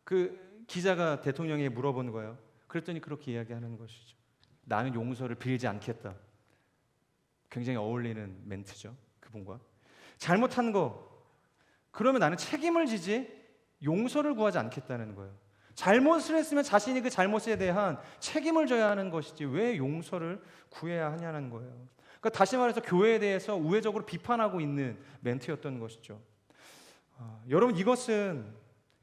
그 기자가 대통령에게 물어본 거예요. 그랬더니 그렇게 이야기하는 것이죠. 나는 용서를 빌지 않겠다. 굉장히 어울리는 멘트죠, 그분과. 잘못한 거, 그러면 나는 책임을 지지 용서를 구하지 않겠다는 거예요. 잘못을 했으면 자신이 그 잘못에 대한 책임을 져야 하는 것이지 왜 용서를 구해야 하냐는 거예요. 그러니까 다시 말해서 교회에 대해서 우회적으로 비판하고 있는 멘트였던 것이죠. 여러분, 이것은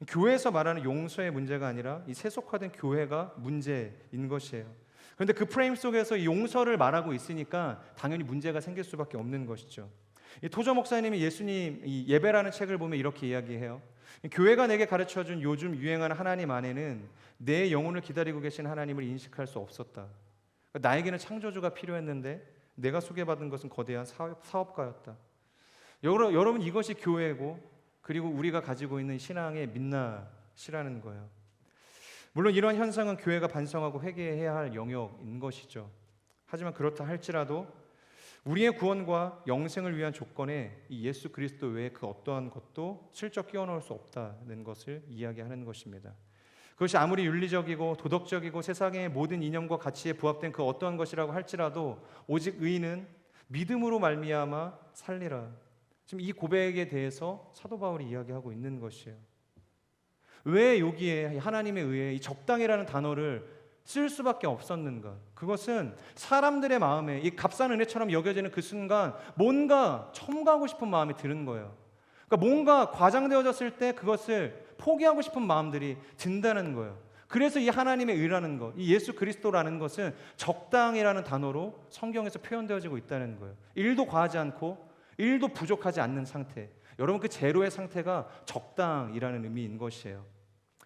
교회에서 말하는 용서의 문제가 아니라 이 세속화된 교회가 문제인 것이에요. 그런데 그 프레임 속에서 이 용서를 말하고 있으니까 당연히 문제가 생길 수밖에 없는 것이죠. 토저 목사님이 예수님 이 예배라는 책을 보면 이렇게 이야기해요. 교회가 내게 가르쳐준 요즘 유행하는 하나님 안에는 내 영혼을 기다리고 계신 하나님을 인식할 수 없었다. 나에게는 창조주가 필요했는데 내가 소개받은 것은 거대한 사업가였다. 여러분, 이것이 교회고, 그리고 우리가 가지고 있는 신앙의 민낯이라는 거예요. 물론 이러한 현상은 교회가 반성하고 회개해야 할 영역인 것이죠. 하지만 그렇다 할지라도 우리의 구원과 영생을 위한 조건에 이 예수 그리스도 외에 그 어떠한 것도 슬쩍 끼워넣을 수 없다는 것을 이야기하는 것입니다. 그것이 아무리 윤리적이고 도덕적이고 세상의 모든 이념과 가치에 부합된 그 어떠한 것이라고 할지라도 오직 의인은 믿음으로 말미암아 살리라. 지금 이 고백에 대해서 사도 바울이 이야기하고 있는 것이에요. 왜 여기에 하나님에 의해 이 적당이라는 단어를 쓸 수밖에 없었는가? 그것은 사람들의 마음에 이 값싼 은혜처럼 여겨지는 그 순간 뭔가 첨가하고 싶은 마음이 드는 거예요. 그러니까 뭔가 과장되어졌을 때 그것을 포기하고 싶은 마음들이 든다는 거예요. 그래서 이 하나님의 의라는 것, 이 예수 그리스도라는 것은 적당이라는 단어로 성경에서 표현되어지고 있다는 거예요. 1도 과하지 않고 1도 부족하지 않는 상태. 여러분, 그 제로의 상태가 적당이라는 의미인 것이에요.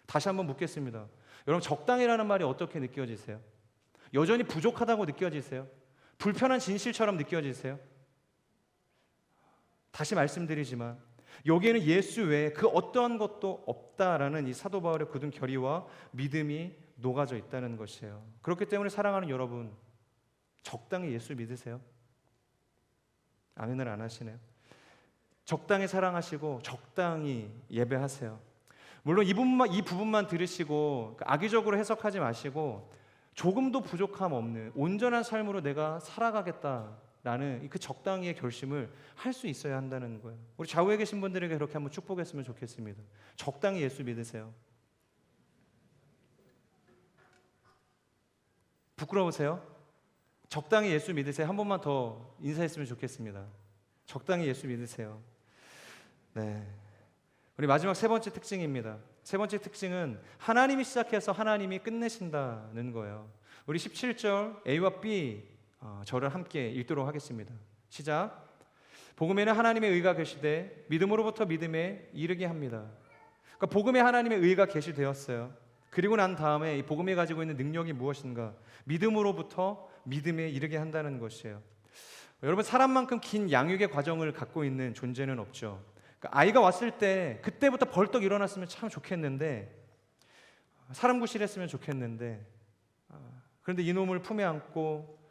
다시 한번 묻겠습니다. 여러분, 적당이라는 말이 어떻게 느껴지세요? 여전히 부족하다고 느껴지세요? 불편한 진실처럼 느껴지세요? 다시 말씀드리지만 여기에는 예수 외에 그 어떠한 것도 없다라는 이 사도 바울의 굳은 결의와 믿음이 녹아져 있다는 것이에요. 그렇기 때문에 사랑하는 여러분, 적당히 예수 믿으세요? 아멘을 안 하시네요. 적당히 사랑하시고 적당히 예배하세요. 물론 이 부분만 들으시고 악의적으로 해석하지 마시고 조금도 부족함 없는 온전한 삶으로 내가 살아가겠다라는 그 적당히의 결심을 할 수 있어야 한다는 거예요. 우리 좌우에 계신 분들에게 그렇게 한번 축복했으면 좋겠습니다. 적당히 예수 믿으세요. 부끄러우세요? 적당히 예수 믿으세요. 한 번만 더 인사했으면 좋겠습니다. 적당히 예수 믿으세요. 네. 우리 마지막 세 번째 특징입니다. 세 번째 특징은 하나님이 시작해서 하나님이 끝내신다는 거예요. 우리 17절 A와 B 저를 함께 읽도록 하겠습니다. 시작. 복음에는 하나님의 의가 계시되 믿음으로부터 믿음에 이르게 합니다. 그러니까 복음에 하나님의 의가 계시되었어요. 그리고 난 다음에 이 복음이 가지고 있는 능력이 무엇인가? 믿음으로부터 믿음에 이르게 한다는 것이에요. 여러분, 사람만큼 긴 양육의 과정을 갖고 있는 존재는 없죠. 그러니까 아이가 왔을 때 그때부터 벌떡 일어났으면 참 좋겠는데, 사람 구실했으면 좋겠는데, 그런데 이놈을 품에 안고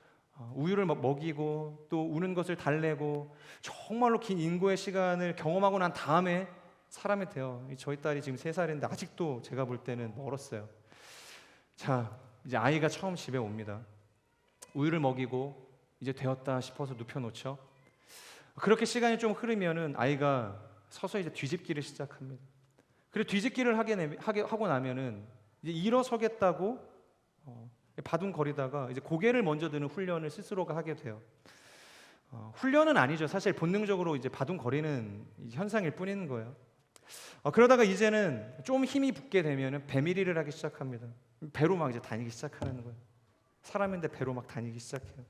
우유를 먹이고 또 우는 것을 달래고 정말로 긴 인고의 시간을 경험하고 난 다음에 사람이 돼요. 저희 딸이 지금 3살인데 아직도 제가 볼 때는 멀었어요. 자, 이제 아이가 처음 집에 옵니다. 우유를 먹이고 이제 되었다 싶어서 눕혀놓죠. 그렇게 시간이 좀 흐르면은 아이가 서서 이제 뒤집기를 시작합니다. 그리고 뒤집기를 하고 나면은 이제 일어서겠다고 바둥거리다가 이제 고개를 먼저 드는 훈련을 스스로가 하게 돼요. 훈련은 아니죠. 사실 본능적으로 이제 바둥거리는 현상일 뿐인 거예요. 그러다가 이제는 좀 힘이 붙게 되면은 배밀이를 하기 시작합니다. 배로 막 이제 다니기 시작하는 거예요. 사람인데 배로 막 다니기 시작해요.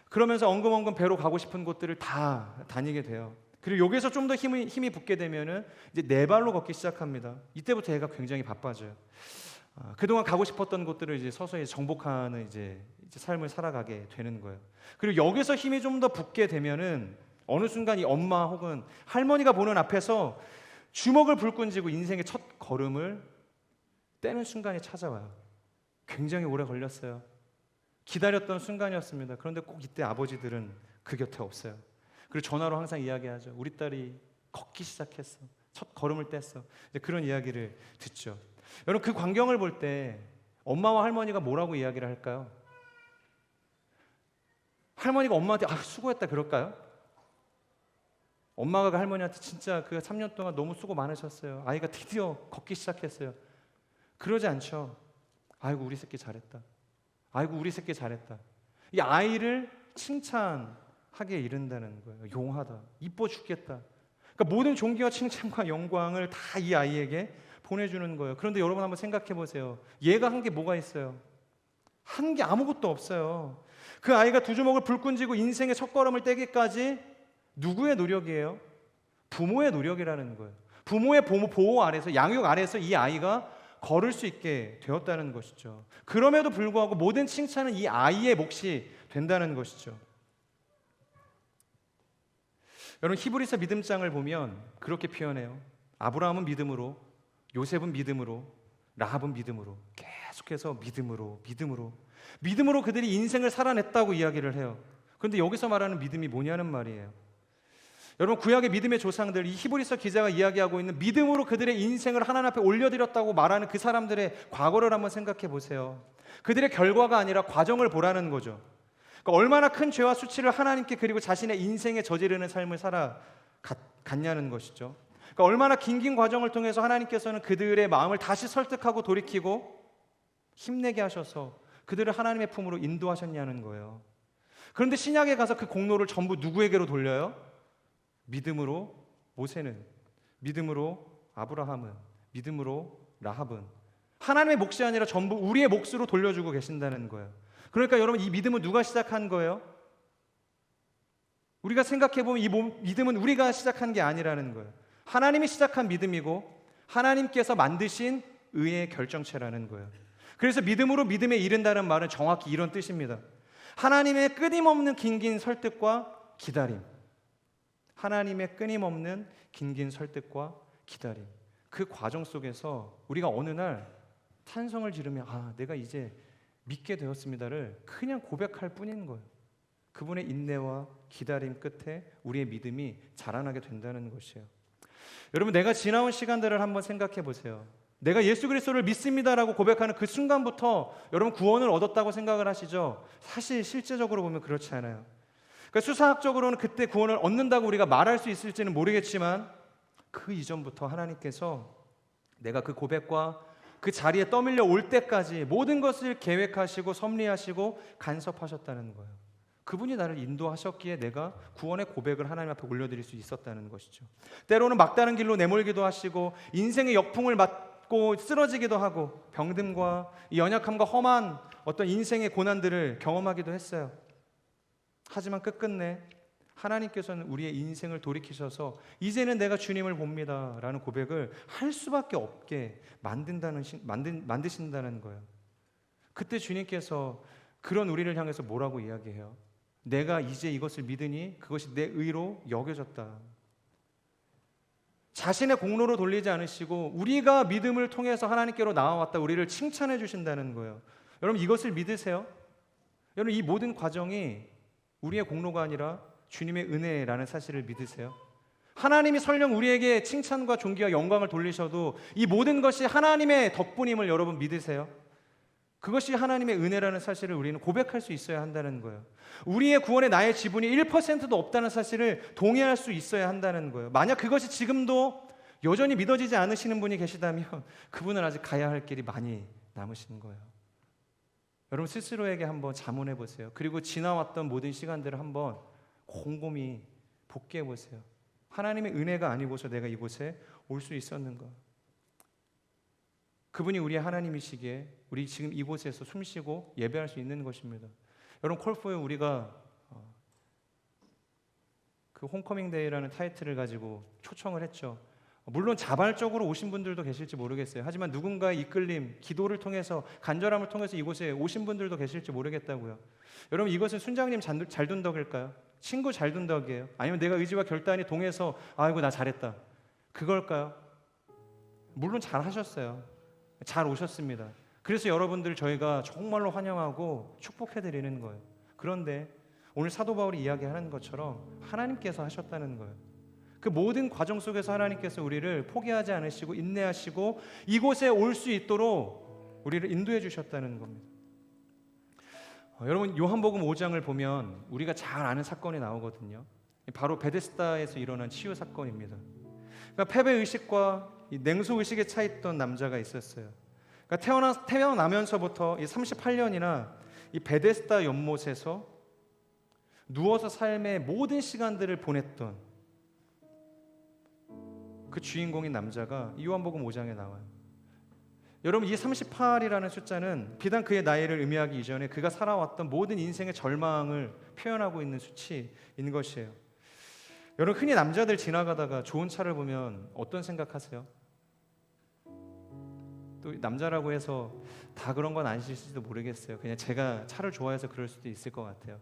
그러면서 엉금엉금 배로 가고 싶은 곳들을 다 다니게 돼요. 그리고 여기서 좀 더 힘이 붙게 되면은 이제 네 발로 걷기 시작합니다. 이때부터 애가 굉장히 바빠져요. 그동안 가고 싶었던 곳들을 이제 서서히 정복하는 이제 삶을 살아가게 되는 거예요. 그리고 여기서 힘이 좀 더 붙게 되면은 어느 순간 이 엄마 혹은 할머니가 보는 앞에서 주먹을 불끈 쥐고 인생의 첫 걸음을 떼는 순간이 찾아와요. 굉장히 오래 걸렸어요. 기다렸던 순간이었습니다. 그런데 꼭 이때 아버지들은 그 곁에 없어요. 그리고 전화로 항상 이야기하죠. 우리 딸이 걷기 시작했어. 첫 걸음을 뗐어. 이제 그런 이야기를 듣죠. 여러분, 그 광경을 볼 때 엄마와 할머니가 뭐라고 이야기를 할까요? 할머니가 엄마한테 수고했다 그럴까요? 엄마가 그 할머니한테 진짜 그 3년 동안 너무 수고 많으셨어요. 아이가 드디어 걷기 시작했어요. 그러지 않죠. 아이고 우리 새끼 잘했다. 아이고 우리 새끼 잘했다. 이 아이를 칭찬하게 이른다는 거예요. 용하다. 이뻐 죽겠다. 그러니까 모든 존귀와 칭찬과 영광을 다 이 아이에게 보내주는 거예요. 그런데 여러분 한번 생각해 보세요. 얘가 한 게 뭐가 있어요? 한 게 아무것도 없어요. 그 아이가 두 주먹을 불끈 쥐고 인생의 첫걸음을 떼기까지 누구의 노력이에요? 부모의 노력이라는 거예요. 부모의 보호 아래서, 양육 아래서 이 아이가 걸을 수 있게 되었다는 것이죠. 그럼에도 불구하고 모든 칭찬은 이 아이의 몫이 된다는 것이죠. 여러분, 히브리서 믿음장을 보면 그렇게 표현해요. 아브라함은 믿음으로, 요셉은 믿음으로, 라합은 믿음으로, 계속해서 믿음으로 그들이 인생을 살아냈다고 이야기를 해요. 그런데 여기서 말하는 믿음이 뭐냐는 말이에요. 여러분, 구약의 믿음의 조상들, 이 히브리서 기자가 이야기하고 있는 믿음으로 그들의 인생을 하나님 앞에 올려드렸다고 말하는 그 사람들의 과거를 한번 생각해 보세요. 그들의 결과가 아니라 과정을 보라는 거죠. 그러니까 얼마나 큰 죄와 수치를 하나님께 그리고 자신의 인생에 저지르는 삶을 살아갔냐는 것이죠. 그러니까 얼마나 긴 과정을 통해서 하나님께서는 그들의 마음을 다시 설득하고 돌이키고 힘내게 하셔서 그들을 하나님의 품으로 인도하셨냐는 거예요. 그런데 신약에 가서 그 공로를 전부 누구에게로 돌려요? 믿음으로 모세는, 믿음으로 아브라함은, 믿음으로 라합은 하나님의 몫이 아니라 전부 우리의 몫으로 돌려주고 계신다는 거예요. 그러니까 여러분, 이 믿음은 누가 시작한 거예요? 우리가 생각해보면 이 믿음은 우리가 시작한 게 아니라는 거예요. 하나님이 시작한 믿음이고 하나님께서 만드신 의의 결정체라는 거예요. 그래서 믿음으로 믿음에 이른다는 말은 정확히 이런 뜻입니다. 하나님의 끊임없는 긴긴 설득과 기다림. 하나님의 끊임없는 긴긴 설득과 기다림. 그 과정 속에서 우리가 어느 날 탄성을 지르며 내가 이제 믿게 되었습니다를 그냥 고백할 뿐인 거예요. 그분의 인내와 기다림 끝에 우리의 믿음이 자라나게 된다는 것이에요. 여러분, 내가 지나온 시간들을 한번 생각해 보세요. 내가 예수 그리스도를 믿습니다라고 고백하는 그 순간부터 여러분 구원을 얻었다고 생각을 하시죠? 사실 실제적으로 보면 그렇지 않아요. 그러니까 수사학적으로는 그때 구원을 얻는다고 우리가 말할 수 있을지는 모르겠지만 그 이전부터 하나님께서 내가 그 고백과 그 자리에 떠밀려 올 때까지 모든 것을 계획하시고 섭리하시고 간섭하셨다는 거예요. 그분이 나를 인도하셨기에 내가 구원의 고백을 하나님 앞에 올려드릴 수 있었다는 것이죠. 때로는 막다른 길로 내몰기도 하시고 인생의 역풍을 맞고 쓰러지기도 하고 병듦과 이 연약함과 험한 어떤 인생의 고난들을 경험하기도 했어요. 하지만 끝끝내 하나님께서는 우리의 인생을 돌이키셔서 이제는 내가 주님을 봅니다 라는 고백을 할 수밖에 없게 만드신다는 거예요. 그때 주님께서 그런 우리를 향해서 뭐라고 이야기해요? 내가 이제 이것을 믿으니 그것이 내 의로 여겨졌다. 자신의 공로로 돌리지 않으시고 우리가 믿음을 통해서 하나님께로 나아왔다 우리를 칭찬해 주신다는 거예요. 여러분, 이것을 믿으세요? 여러분, 이 모든 과정이 우리의 공로가 아니라 주님의 은혜라는 사실을 믿으세요? 하나님이 설령 우리에게 칭찬과 존귀와 영광을 돌리셔도 이 모든 것이 하나님의 덕분임을 여러분 믿으세요? 그것이 하나님의 은혜라는 사실을 우리는 고백할 수 있어야 한다는 거예요. 우리의 구원에 나의 지분이 1%도 없다는 사실을 동의할 수 있어야 한다는 거예요. 만약 그것이 지금도 여전히 믿어지지 않으시는 분이 계시다면 그분은 아직 가야 할 길이 많이 남으신 거예요. 여러분, 스스로에게 한번 자문해 보세요. 그리고 지나왔던 모든 시간들을 한번 곰곰이 복귀해 보세요. 하나님의 은혜가 아니고서 내가 이곳에 올 수 있었는가? 그분이 우리의 하나님이시기에 우리 지금 이곳에서 숨쉬고 예배할 수 있는 것입니다. 여러분, 콜포에 우리가 그 홈커밍 데이라는 타이틀을 가지고 초청을 했죠. 물론 자발적으로 오신 분들도 계실지 모르겠어요. 하지만 누군가의 이끌림, 기도를 통해서, 간절함을 통해서 이곳에 오신 분들도 계실지 모르겠다고요. 여러분, 이것은 순장님 잘 둔 덕일까요? 친구 잘 둔 덕이에요? 아니면 내가 의지와 결단이 동해서 아이고 나 잘했다, 그걸까요? 물론 잘 하셨어요. 잘 오셨습니다. 그래서 여러분들 저희가 정말로 환영하고 축복해드리는 거예요. 그런데 오늘 사도 바울이 이야기하는 것처럼 하나님께서 하셨다는 거예요. 그 모든 과정 속에서 하나님께서 우리를 포기하지 않으시고 인내하시고 이곳에 올 수 있도록 우리를 인도해 주셨다는 겁니다. 여러분, 요한복음 5장을 보면 우리가 잘 아는 사건이 나오거든요. 바로 베데스다에서 일어난 치유 사건입니다. 그러니까 패배의식과 이 냉소의식에 차있던 남자가 있었어요. 그러니까 태어나면서부터 이 38년이나 이 베데스다 연못에서 누워서 삶의 모든 시간들을 보냈던 그 주인공인 남자가 요한복음 5장에 나와요. 여러분, 이 38이라는 숫자는 비단 그의 나이를 의미하기 이전에 그가 살아왔던 모든 인생의 절망을 표현하고 있는 수치인 것이에요. 여러분, 흔히 남자들 지나가다가 좋은 차를 보면 어떤 생각하세요? 또 남자라고 해서 다 그런 건 아니실지도 모르겠어요. 그냥 제가 차를 좋아해서 그럴 수도 있을 것 같아요.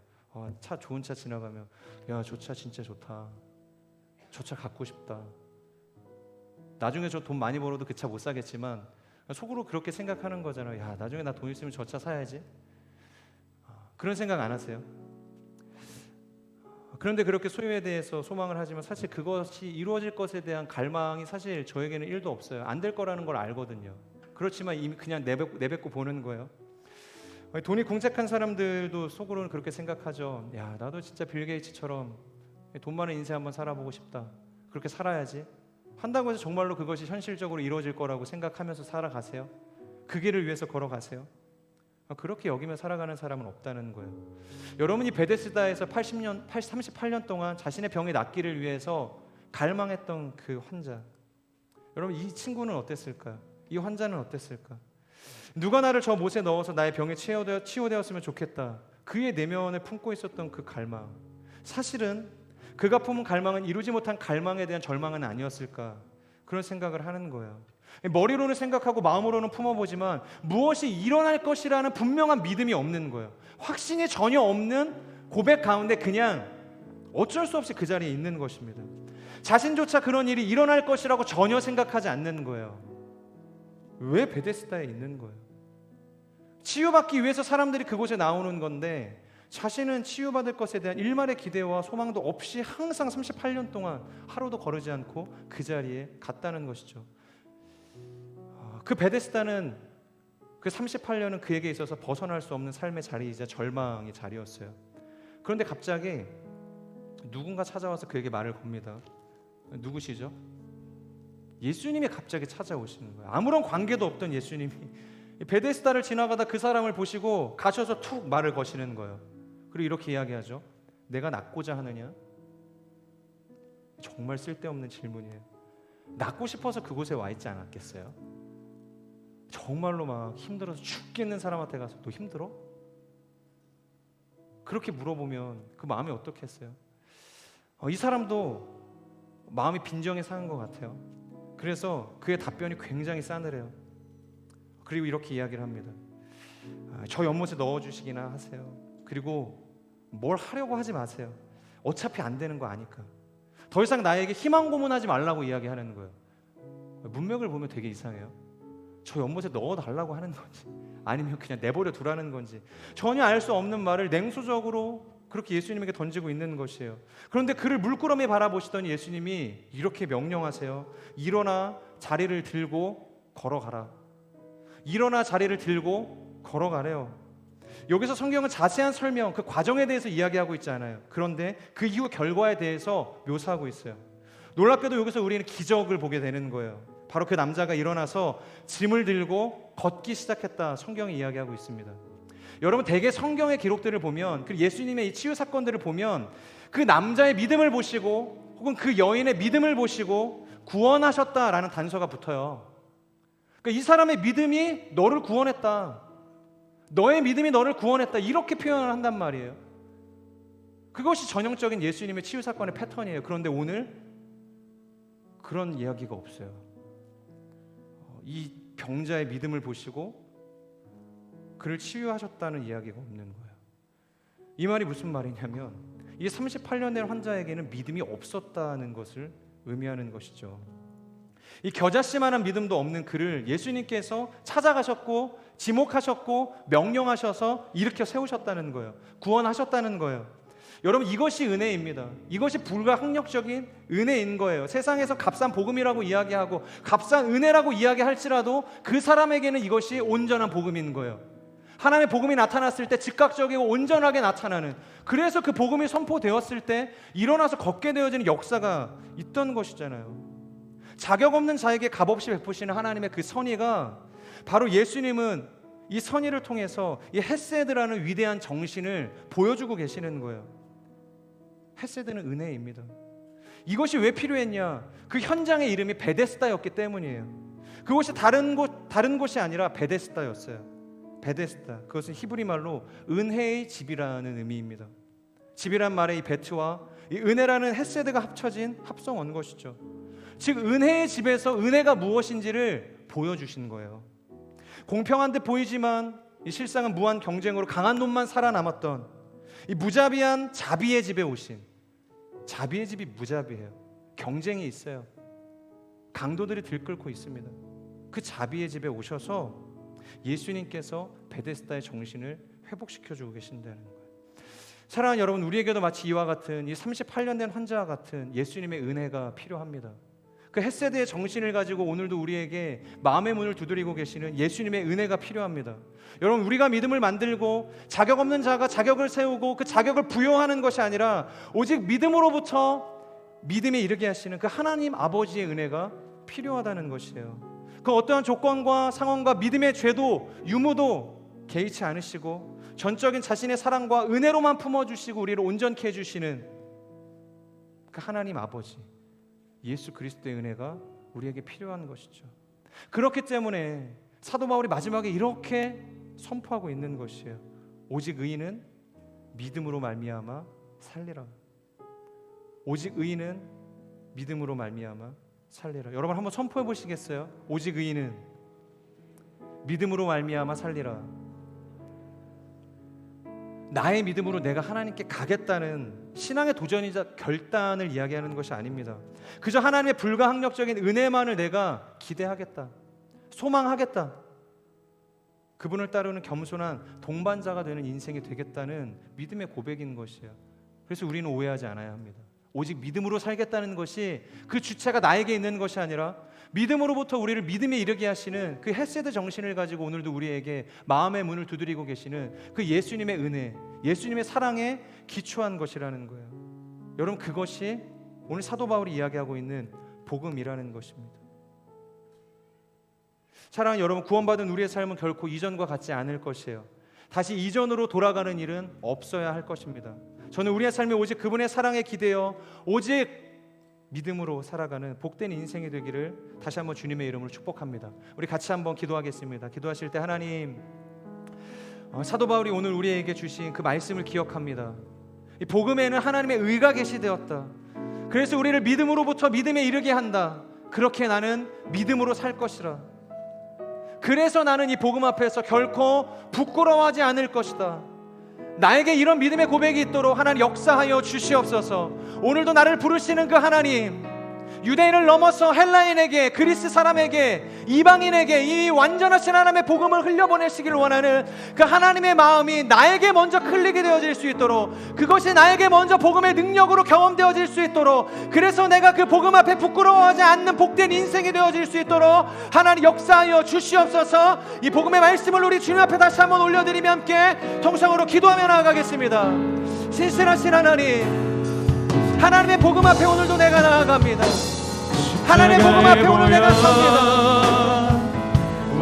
좋은 차 지나가면 야, 저 차 진짜 좋다, 저 차 갖고 싶다. 나중에 저 돈 많이 벌어도 그 차 못 사겠지만 속으로 그렇게 생각하는 거잖아요. 야, 나중에 나 돈 있으면 저 차 사야지. 그런 생각 안 하세요? 그런데 그렇게 소유에 대해서 소망을 하지만 사실 그것이 이루어질 것에 대한 갈망이 사실 저에게는 1도 없어요. 안 될 거라는 걸 알거든요. 그렇지만 이미 그냥 내뱉고 보는 거예요. 돈이 궁색한 사람들도 속으로는 그렇게 생각하죠. 야, 나도 진짜 빌 게이츠처럼 돈 많은 인생 한번 살아보고 싶다. 그렇게 살아야지. 한다고 해서 정말로 그것이 현실적으로 이루어질 거라고 생각하면서 살아가세요? 그 길을 위해서 걸어가세요? 그렇게 여기며 살아가는 사람은 없다는 거예요. 여러분이 베데스다에서 38년 동안 자신의 병이 낫기를 위해서 갈망했던 그 환자, 여러분 이 친구는 어땠을까요? 이 환자는 어땠을까? 누가 나를 저 못에 넣어서 나의 병에 치유되었으면 좋겠다. 그의 내면에 품고 있었던 그 갈망, 사실은 그가 품은 갈망은 이루지 못한 갈망에 대한 절망은 아니었을까? 그런 생각을 하는 거예요. 머리로는 생각하고 마음으로는 품어보지만 무엇이 일어날 것이라는 분명한 믿음이 없는 거예요. 확신이 전혀 없는 고백 가운데 그냥 어쩔 수 없이 그 자리에 있는 것입니다. 자신조차 그런 일이 일어날 것이라고 전혀 생각하지 않는 거예요. 왜 베데스다에 있는 거예요? 치유받기 위해서 사람들이 그곳에 나오는 건데 자신은 치유받을 것에 대한 일말의 기대와 소망도 없이 항상 38년 동안 하루도 거르지 않고 그 자리에 갔다는 것이죠. 그 베데스다는 그 38년은 그에게 있어서 벗어날 수 없는 삶의 자리이자 절망의 자리였어요. 그런데 갑자기 누군가 찾아와서 그에게 말을 겁니다. 누구시죠? 예수님이 갑자기 찾아오시는 거예요. 아무런 관계도 없던 예수님이 베데스다를 지나가다 그 사람을 보시고 가셔서 툭 말을 거시는 거예요. 그리고 이렇게 이야기하죠. 내가 낫고자 하느냐? 정말 쓸데없는 질문이에요. 낫고 싶어서 그곳에 와 있지 않았겠어요? 정말로 막 힘들어서 죽겠는 사람한테 가서 너 힘들어? 그렇게 물어보면 그 마음이 어떻겠어요? 이 사람도 마음이 빈정에 상한 것 같아요. 그래서 그의 답변이 굉장히 싸늘해요. 그리고 이렇게 이야기를 합니다. 저 연못에 넣어주시기나 하세요. 그리고 뭘 하려고 하지 마세요. 어차피 안 되는 거 아니까. 더 이상 나에게 희망 고문하지 말라고 이야기하는 거예요. 문맥을 보면 되게 이상해요. 저 연못에 넣어달라고 하는 건지 아니면 그냥 내버려 두라는 건지 전혀 알 수 없는 말을 냉소적으로 그렇게 예수님에게 던지고 있는 것이에요. 그런데 그를 물끄러미 바라보시더니 예수님이 이렇게 명령하세요. 일어나 자리를 들고 걸어가라. 일어나 자리를 들고 걸어가래요. 여기서 성경은 자세한 설명, 그 과정에 대해서 이야기하고 있지 않아요. 그런데 그 이후 결과에 대해서 묘사하고 있어요. 놀랍게도 여기서 우리는 기적을 보게 되는 거예요. 바로 그 남자가 일어나서 짐을 들고 걷기 시작했다. 성경이 이야기하고 있습니다. 여러분 대개 성경의 기록들을 보면 그 예수님의 이 치유 사건들을 보면 그 남자의 믿음을 보시고 혹은 그 여인의 믿음을 보시고 구원하셨다라는 단서가 붙어요. 그러니까 이 사람의 믿음이 너를 구원했다. 너의 믿음이 너를 구원했다. 이렇게 표현을 한단 말이에요. 그것이 전형적인 예수님의 치유 사건의 패턴이에요. 그런데 오늘 그런 이야기가 없어요. 이 병자의 믿음을 보시고 그를 치유하셨다는 이야기가 없는 거예요. 이 말이 무슨 말이냐면 이 38년 된 환자에게는 믿음이 없었다는 것을 의미하는 것이죠. 이 겨자씨만한 믿음도 없는 그를 예수님께서 찾아가셨고 지목하셨고 명령하셔서 일으켜 세우셨다는 거예요. 구원하셨다는 거예요. 여러분 이것이 은혜입니다. 이것이 불가항력적인 은혜인 거예요. 세상에서 값싼 복음이라고 이야기하고 값싼 은혜라고 이야기할지라도 그 사람에게는 이것이 온전한 복음인 거예요. 하나님의 복음이 나타났을 때 즉각적이고 온전하게 나타나는, 그래서 그 복음이 선포되었을 때 일어나서 걷게 되어지는 역사가 있던 것이잖아요. 자격 없는 자에게 값없이 베푸시는 하나님의 그 선의가 바로 예수님은 이 선의를 통해서 이 헤세드라는 위대한 정신을 보여주고 계시는 거예요. 헤세드는 은혜입니다. 이것이 왜 필요했냐? 그 현장의 이름이 베데스다였기 때문이에요. 그것이 다른 곳이 아니라 베데스다였어요. 베데스다, 그것은 히브리 말로 은혜의 집이라는 의미입니다. 집이란 말의 이 베트와 이 은혜라는 헤세드가 합쳐진 합성어인 것이죠. 즉 은혜의 집에서 은혜가 무엇인지를 보여주신 거예요. 공평한 듯 보이지만 이 실상은 무한 경쟁으로 강한 놈만 살아남았던 이 무자비한 자비의 집에 오신, 자비의 집이 무자비해요. 경쟁이 있어요. 강도들이 들끓고 있습니다. 그 자비의 집에 오셔서 예수님께서 베데스다의 정신을 회복시켜주고 계신다는 거예요. 사랑하는 여러분, 우리에게도 마치 이와 같은 이 38년 된 환자와 같은 예수님의 은혜가 필요합니다. 그 헤세드의 정신을 가지고 오늘도 우리에게 마음의 문을 두드리고 계시는 예수님의 은혜가 필요합니다. 여러분, 우리가 믿음을 만들고 자격 없는 자가 자격을 세우고 그 자격을 부여하는 것이 아니라 오직 믿음으로부터 믿음에 이르게 하시는 그 하나님 아버지의 은혜가 필요하다는 것이에요. 그 어떠한 조건과 상황과 믿음의 죄도 유무도 개의치 않으시고 전적인 자신의 사랑과 은혜로만 품어주시고 우리를 온전케 해주시는 그 하나님 아버지 예수 그리스도의 은혜가 우리에게 필요한 것이죠. 그렇기 때문에 사도 바울이 마지막에 이렇게 선포하고 있는 것이에요. 오직 의인은 믿음으로 말미암아 살리라. 오직 의인은 믿음으로 말미암아 살리라. 여러분 한번 선포해 보시겠어요? 오직 의인은 믿음으로 말미암아 살리라. 나의 믿음으로 내가 하나님께 가겠다는 신앙의 도전이자 결단을 이야기하는 것이 아닙니다. 그저 하나님의 불가항력적인 은혜만을 내가 기대하겠다, 소망하겠다, 그분을 따르는 겸손한 동반자가 되는 인생이 되겠다는 믿음의 고백인 것이에요. 그래서 우리는 오해하지 않아야 합니다. 오직 믿음으로 살겠다는 것이 그 주체가 나에게 있는 것이 아니라 믿음으로부터 우리를 믿음에 이르게 하시는 그 헤세드 정신을 가지고 오늘도 우리에게 마음의 문을 두드리고 계시는 그 예수님의 은혜, 예수님의 사랑에 기초한 것이라는 거예요. 여러분 그것이 오늘 사도 바울이 이야기하고 있는 복음이라는 것입니다. 사랑하는 여러분, 구원받은 우리의 삶은 결코 이전과 같지 않을 것이에요. 다시 이전으로 돌아가는 일은 없어야 할 것입니다. 저는 우리의 삶이 오직 그분의 사랑에 기대어 오직 믿음으로 살아가는 복된 인생이 되기를 다시 한번 주님의 이름으로 축복합니다. 우리 같이 한번 기도하겠습니다. 기도하실 때 하나님, 사도 바울이 오늘 우리에게 주신 그 말씀을 기억합니다. 이 복음에는 하나님의 의가 계시되었다. 그래서 우리를 믿음으로부터 믿음에 이르게 한다. 그렇게 나는 믿음으로 살 것이라. 그래서 나는 이 복음 앞에서 결코 부끄러워하지 않을 것이다. 나에게 이런 믿음의 고백이 있도록 하나님 역사하여 주시옵소서. 오늘도 나를 부르시는 그 하나님, 유대인을 넘어서 헬라인에게, 그리스 사람에게, 이방인에게 이 완전하신 하나님의 복음을 흘려보내시길 원하는 그 하나님의 마음이 나에게 먼저 클릭이 되어질 수 있도록, 그것이 나에게 먼저 복음의 능력으로 경험되어질 수 있도록, 그래서 내가 그 복음 앞에 부끄러워하지 않는 복된 인생이 되어질 수 있도록 하나님 역사하여 주시옵소서. 이 복음의 말씀을 우리 주님 앞에 다시 한번 올려드리며 함께 통성으로 기도하며 나아가겠습니다. 신실하신 하나님, 하나님의 복음 앞에 오늘도 내가 나아갑니다. 하나님의 복음 앞에 오늘 내가 섭니다.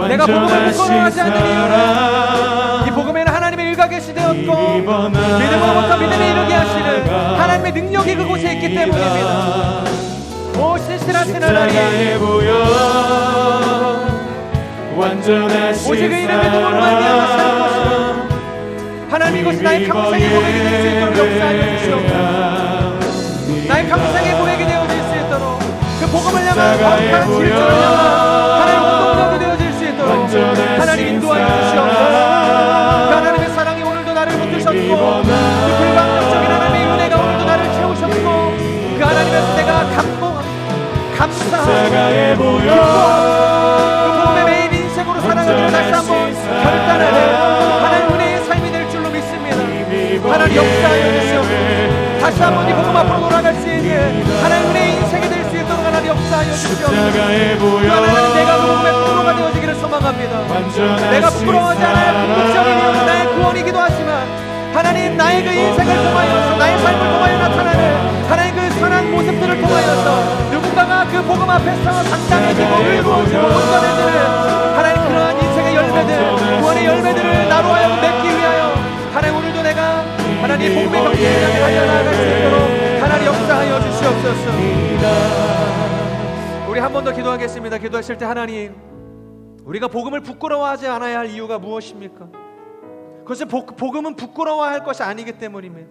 내가 복음을 부끄러워하지 않는 이유는 이 복음에는 하나님의 의가 계시되었고 믿음으로부터 믿음에 이르게 하시는 하나님의 능력이 그곳에 있기 때문입니다. 오 신실하신 하나님, 오직 의인은 믿음으로 말미암아 사는 것이라. 하나님, 이것이 나의 평생의 고백이 될 수 있도록 역사하여 주시옵소서. 나의 평생의 고백이 되어질 수 있도록, 그 복음을 향한 거룩한 질주를 향한 하나님 운동력이 되어질 수 있도록 하나님 인도하여 주시옵소서. 그 하나님의 사랑이 오늘도 나를 붙드셨고, 그 불가항력적인 하나님의 은혜가 오늘도 나를 채우셨고, 그 하나님에서 내가 감사하고 그 복음의 매일 인생으로 살아가기를 다시 한번 결단하는 하나님 은혜의 삶이 될 줄로 믿습니다. 하나님 역사하여 주시옵소서. 다시 한번 이 복음 앞으로 돌아갈 수 있는 하나님 은혜의 인생이 될 수 있도록 하나님 역사하여 주시옵소서. 하나님, 내가 그 복음의 통로가 되어지기를 소망합니다. 내가 부끄러워하지 않아야 궁극적인 이유는 나의 구원이기도 하지만 하나님, 나의 그 인생을 통하여서, 나의 삶을 통하여 나타나는 하나님 그 선한 모습들을 통하여서 누군가가 그 복음 앞에서 당당해지고 의로워지고 온전해지는 하나님 그러한 인생의 열매들, 구원의 열매들을 나로 하여금 맺기 위하여 하나님 오늘도 내가 하나님 복음의 경계를 향해 달려나갈 수 있도록 하나님 역사하여 주시옵소서. 우리 한 번 더 기도하겠습니다. 기도하실 때 하나님, 우리가 복음을 부끄러워하지 않아야 할 이유가 무엇입니까? 그것은 복음은 부끄러워할 것이 아니기 때문입니다.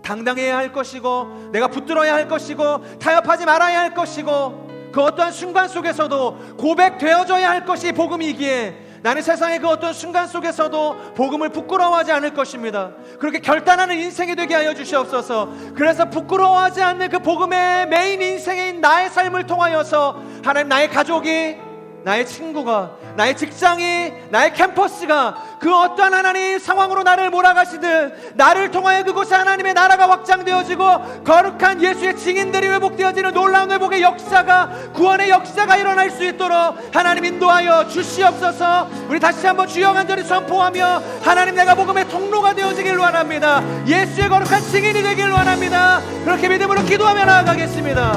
당당해야 할 것이고, 내가 붙들어야 할 것이고, 타협하지 말아야 할 것이고, 그 어떠한 순간 속에서도 고백되어져야 할 것이 복음이기에 나는 세상의 그 어떤 순간 속에서도 복음을 부끄러워하지 않을 것입니다. 그렇게 결단하는 인생이 되게 하여 주시옵소서. 그래서 부끄러워하지 않는 그 복음의 메인 인생인 나의 삶을 통하여서 하나님, 나의 가족이, 나의 친구가, 나의 직장이, 나의 캠퍼스가 그 어떠한 하나님 상황으로 나를 몰아가시든 나를 통하여 그곳에 하나님의 나라가 확장되어지고 거룩한 예수의 증인들이 회복되어지는 놀라운 회복의 역사가, 구원의 역사가 일어날 수 있도록 하나님 인도하여 주시옵소서. 우리 다시 한번 주여 간절히 선포하며 하나님, 내가 복음의 통로가 되어지길 원합니다. 예수의 거룩한 증인이 되길 원합니다. 그렇게 믿음으로 기도하며 나아가겠습니다.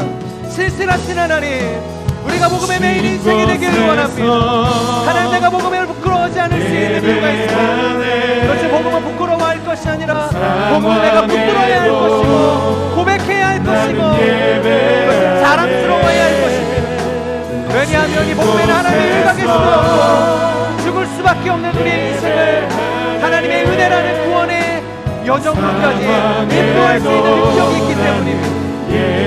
신실하신 하나님, 우리가 복음의 메인 인생이 되기를 원합니다. 하나님, 내가 복음을 부끄러워하지 않을 수 있는 이유가 있습니다. 그것이 복음을 부끄러워할 것이 아니라 복음을 내가 붙들어야 할 것이고 고백해야 할 것이고 그것을 자랑스러워해야 할 것입니다. 왜냐하면 이 복음에는 하나님의 일각일 수도 없고 죽을 수밖에 없는 우리의 인생을 하나님의 은혜라는 구원의 여정으로까지 인도할 수 있는 능력이 있기 때문입니다.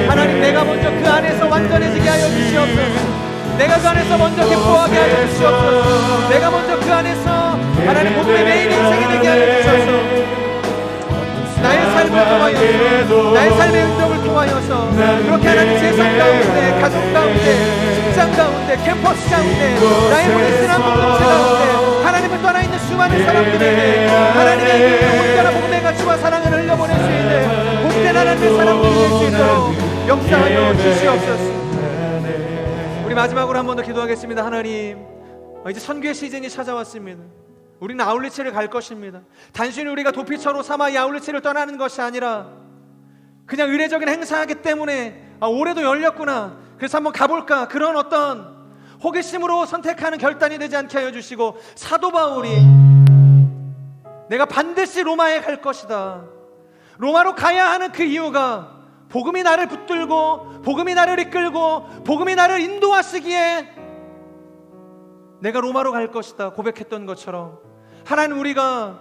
하나님, 내가 먼저 그 안에서 완전해지게 하여 주시옵소서. 내가 그 안에서 먼저 기뻐하게 하여 주시옵소서. 내가 먼저 그 안에서 하나님 복음의 메인 인생이 되게 하여 주셔서 나의 삶을 통하여서, 나의 삶의 운동을 통하여서 그렇게 하나님 세상 가운데, 가족 가운데, 직장 가운데, 캠퍼스 가운데, 나의 우리 신앙 공동체 가운데 하나님을 떠나 있는 수많은 사람들에게 하나님의 이름으로 온전한 복음의 가치와 사랑을 흘려보낼 수 있는 복된 하나님의 사람들이 될 수 있도록 역사하여 주시옵소서. 우리 마지막으로 한 번 더 기도하겠습니다. 하나님, 이제 선교의 시즌이 찾아왔습니다. 우리는 아울리치를 갈 것입니다. 단순히 우리가 도피처로 삼아 이 아울리치를 떠나는 것이 아니라 그냥 의례적인 행사하기 때문에 올해도 열렸구나, 그래서 한번 가볼까, 그런 어떤 호기심으로 선택하는 결단이 되지 않게 하여 주시고, 사도 바울이 내가 반드시 로마에 갈 것이다, 로마로 가야 하는 그 이유가 복음이 나를 붙들고 복음이 나를 이끌고 복음이 나를 인도하시기에 내가 로마로 갈 것이다 고백했던 것처럼, 하나님, 우리가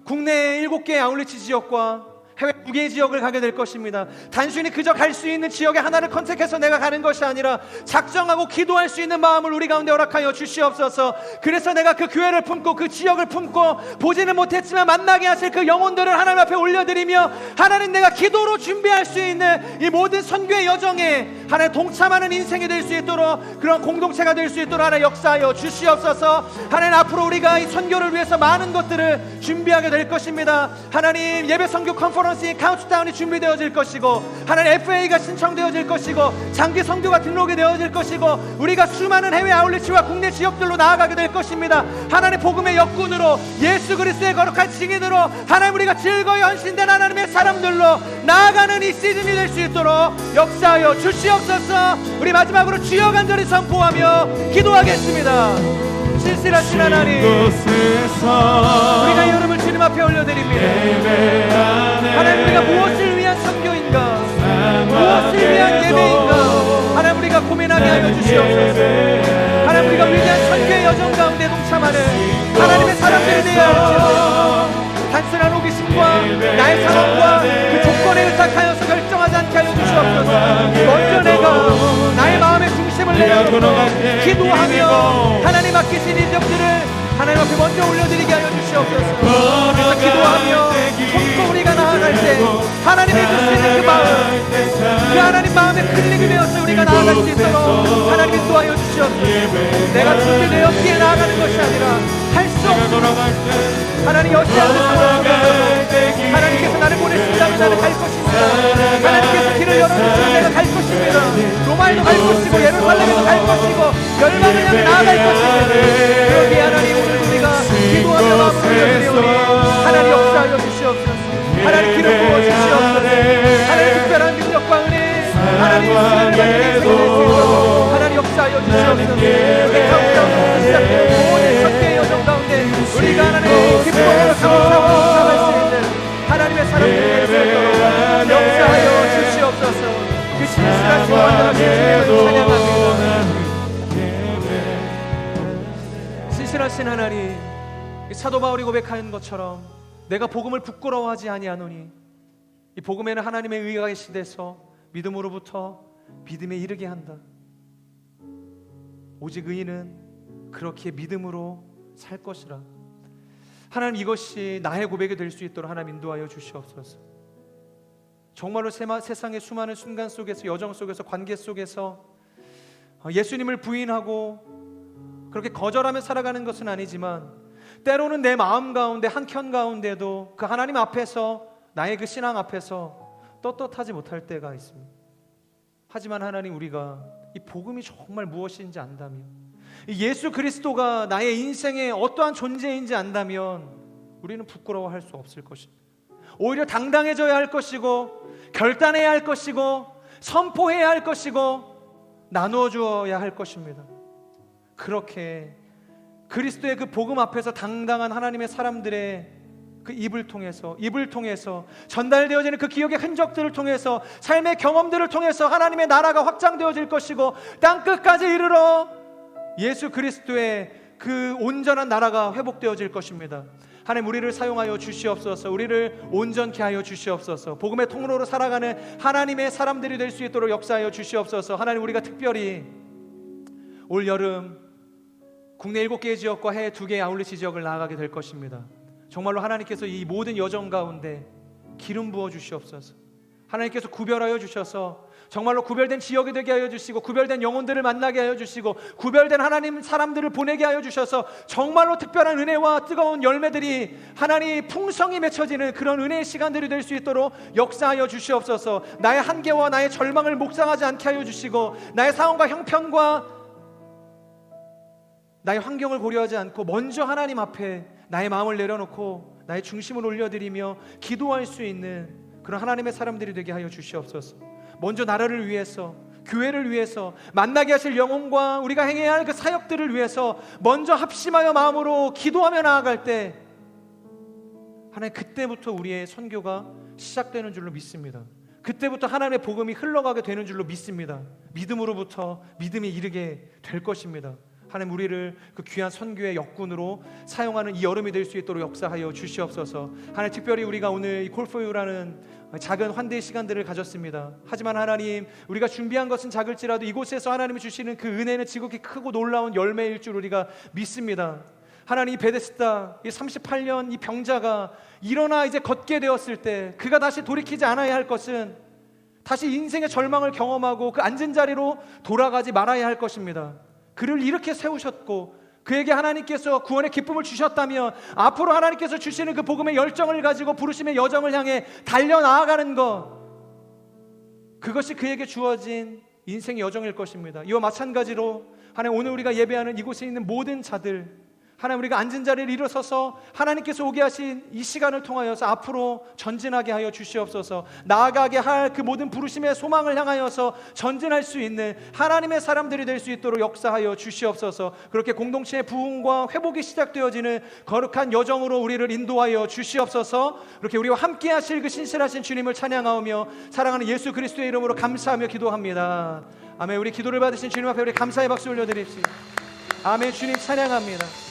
국내 7개의 아울리치 지역과 해외 2개의 지역을 가게 될 것입니다. 단순히 그저 갈 수 있는 지역의 하나를 컨택해서 내가 가는 것이 아니라 작정하고 기도할 수 있는 마음을 우리 가운데 허락하여 주시옵소서. 그래서 내가 그 교회를 품고 그 지역을 품고 보지는 못했지만 만나게 하실 그 영혼들을 하나님 앞에 올려드리며, 하나님, 내가 기도로 준비할 수 있는 이 모든 선교의 여정에 하나님 동참하는 인생이 될 수 있도록, 그런 공동체가 될 수 있도록 하나님 역사하여 주시옵소서. 하나님, 앞으로 우리가 이 선교를 위해서 많은 것들을 준비하게 될 것입니다. 하나님, 예배 선교 컨퍼런스 카운트다운이 준비되어질 것이고, 하나님 FA가 신청되어질 것이고, 장기 선교가 등록이 되어질 것이고, 우리가 수많은 해외 아울리치와 국내 지역들로 나아가게 될 것입니다. 하나님, 복음의 역군으로, 예수 그리스도의 거룩한 증인으로 하나님, 우리가 즐거이 헌신된 하나님의 사람들로 나아가는 이 시즌이 될 수 있도록 역사하여 주시옵소서. 우리 마지막으로 주여 간절히 선포하며 기도하겠습니다. 신실하신 하나님, 우리가 이 여름을 주님 앞에 올려드립니다. 하나님, 우리가 무엇을 위한 선교인가, 무엇을 위한 예배인가, 하나님, 우리가 고민하게 하여 주시옵소서. 하나님, 우리가 위대한 선교의 여정 가운데 동참하는 하나님의 사람들이 되어야 할지어다. 단순한 호기심과 나의 상황과 그 조건에 의탁하여서 결정하지 않게 하여 주시옵소서. 먼저 내가 나의 마음의 중심을 내려놓고 기도하며 하나님 맡기신 일정들을 하나님 앞에 먼저 올려드리게 하여 주시옵소서. 그래서 기도하며 손도 우리가 나아갈 때 하나님의 주시는 그 마음, 그 하나님 마음에 클릭이 되어서 우리가 나아갈 수 있도록 하나님 인도하여 주시옵소서. 내가 준비되었기에 나아가는 것이 아니라 할 수 없는 하나님 여시하는 상황 속에서 하나님께서 나를 보내신다면 나는 갈 것입니다. 하나님께서 길을 열어주시면 내가 갈 것입니다. 로마에도 갈 것이고 예루살렘에도 갈 것이고 열방을 향해 나아갈 것입니다. 그러기에 하나님, 오늘 우리가 기도하며 마음을 올려드리오니 하나님 역사하여 주시옵소서. 하나님 기름 부어 주시옵소서. 하나님 특별한 능력과 은혜, 하나님 수련을 받는 인생이 될 수 있도록 하나님 역사하여 주시옵소서. 우리 가운데 시작된 모든 선교의 여정 가운데 우리가 하나님의 기쁨으로 감사할 수 있는 하나님의 사람들이 될 수 있도록 역사하여 주시옵소서. 그 신실하신 완전하신 주님을 찬양합니다. 신실하신 하나님, 사도 바울이 고백하는 것처럼 내가 복음을 부끄러워하지 아니하노니, 이 복음에는 하나님의 의가 계시돼서 믿음으로부터 믿음에 이르게 한다. 오직 의인은 그렇게 믿음으로 살 것이라. 하나님, 이것이 나의 고백이 될 수 있도록 하나님 인도하여 주시옵소서. 정말로 세상의 수많은 순간 속에서, 여정 속에서, 관계 속에서 예수님을 부인하고 그렇게 거절하며 살아가는 것은 아니지만 때로는 내 마음 가운데 한켠 가운데도 그 하나님 앞에서 나의 그 신앙 앞에서 떳떳하지 못할 때가 있습니다. 하지만 하나님, 우리가 이 복음이 정말 무엇인지 안다면, 이 예수 그리스도가 나의 인생의 어떠한 존재인지 안다면 우리는 부끄러워할 수 없을 것입니다. 오히려 당당해져야 할 것이고, 결단해야 할 것이고, 선포해야 할 것이고, 나누어 주어야 할 것입니다. 그렇게 그리스도의 그 복음 앞에서 당당한 하나님의 사람들의 그 입을 통해서 전달되어지는 그 기억의 흔적들을 통해서, 삶의 경험들을 통해서 하나님의 나라가 확장되어질 것이고, 땅끝까지 이르러 예수 그리스도의 그 온전한 나라가 회복되어질 것입니다. 하나님, 우리를 사용하여 주시옵소서. 우리를 온전케 하여 주시옵소서. 복음의 통로로 살아가는 하나님의 사람들이 될 수 있도록 역사하여 주시옵소서. 하나님, 우리가 특별히 올 여름 국내 7개의 지역과 해외 2개의 아울렛 지역을 나아가게 될 것입니다. 정말로 하나님께서 이 모든 여정 가운데 기름 부어 주시옵소서. 하나님께서 구별하여 주셔서 정말로 구별된 지역이 되게 하여 주시고, 구별된 영혼들을 만나게 하여 주시고, 구별된 하나님 사람들을 보내게 하여 주셔서 정말로 특별한 은혜와 뜨거운 열매들이 하나님 풍성히 맺혀지는 그런 은혜의 시간들이 될 수 있도록 역사하여 주시옵소서. 나의 한계와 나의 절망을 묵상하지 않게 하여 주시고, 나의 상황과 형편과 나의 환경을 고려하지 않고 먼저 하나님 앞에 나의 마음을 내려놓고 나의 중심을 올려드리며 기도할 수 있는 그런 하나님의 사람들이 되게 하여 주시옵소서. 먼저 나라를 위해서, 교회를 위해서, 만나게 하실 영혼과 우리가 행해야 할 그 사역들을 위해서 먼저 합심하여 마음으로 기도하며 나아갈 때, 하나님, 그때부터 우리의 선교가 시작되는 줄로 믿습니다. 그때부터 하나님의 복음이 흘러가게 되는 줄로 믿습니다. 믿음으로부터 믿음이 이르게 될 것입니다. 하나님, 우리를 그 귀한 선교의 역군으로 사용하는 이 여름이 될 수 있도록 역사하여 주시옵소서. 하나님, 특별히 우리가 오늘 이 콜포유라는 작은 환대의 시간들을 가졌습니다. 하지만 하나님, 우리가 준비한 것은 작을지라도 이곳에서 하나님이 주시는 그 은혜는 지극히 크고 놀라운 열매일 줄 우리가 믿습니다. 하나님, 이 베데스다, 이 38년 이 병자가 일어나 이제 걷게 되었을 때 그가 다시 돌이키지 않아야 할 것은 다시 인생의 절망을 경험하고 그 앉은 자리로 돌아가지 말아야 할 것입니다. 그를 이렇게 세우셨고 그에게 하나님께서 구원의 기쁨을 주셨다면 앞으로 하나님께서 주시는 그 복음의 열정을 가지고 부르심의 여정을 향해 달려나아가는 것, 그것이 그에게 주어진 인생의 여정일 것입니다. 이와 마찬가지로 하나님, 오늘 우리가 예배하는 이곳에 있는 모든 자들, 하나님, 우리가 앉은 자리를 일어서서 하나님께서 오게 하신 이 시간을 통하여서 앞으로 전진하게 하여 주시옵소서. 나아가게 할 그 모든 부르심의 소망을 향하여서 전진할 수 있는 하나님의 사람들이 될 수 있도록 역사하여 주시옵소서. 그렇게 공동체의 부흥과 회복이 시작되어지는 거룩한 여정으로 우리를 인도하여 주시옵소서. 그렇게 우리와 함께 하실 그 신실하신 주님을 찬양하오며 사랑하는 예수 그리스도의 이름으로 감사하며 기도합니다. 아멘. 우리 기도를 받으신 주님 앞에 우리 감사의 박수 올려드립시다. 아멘. 주님 찬양합니다.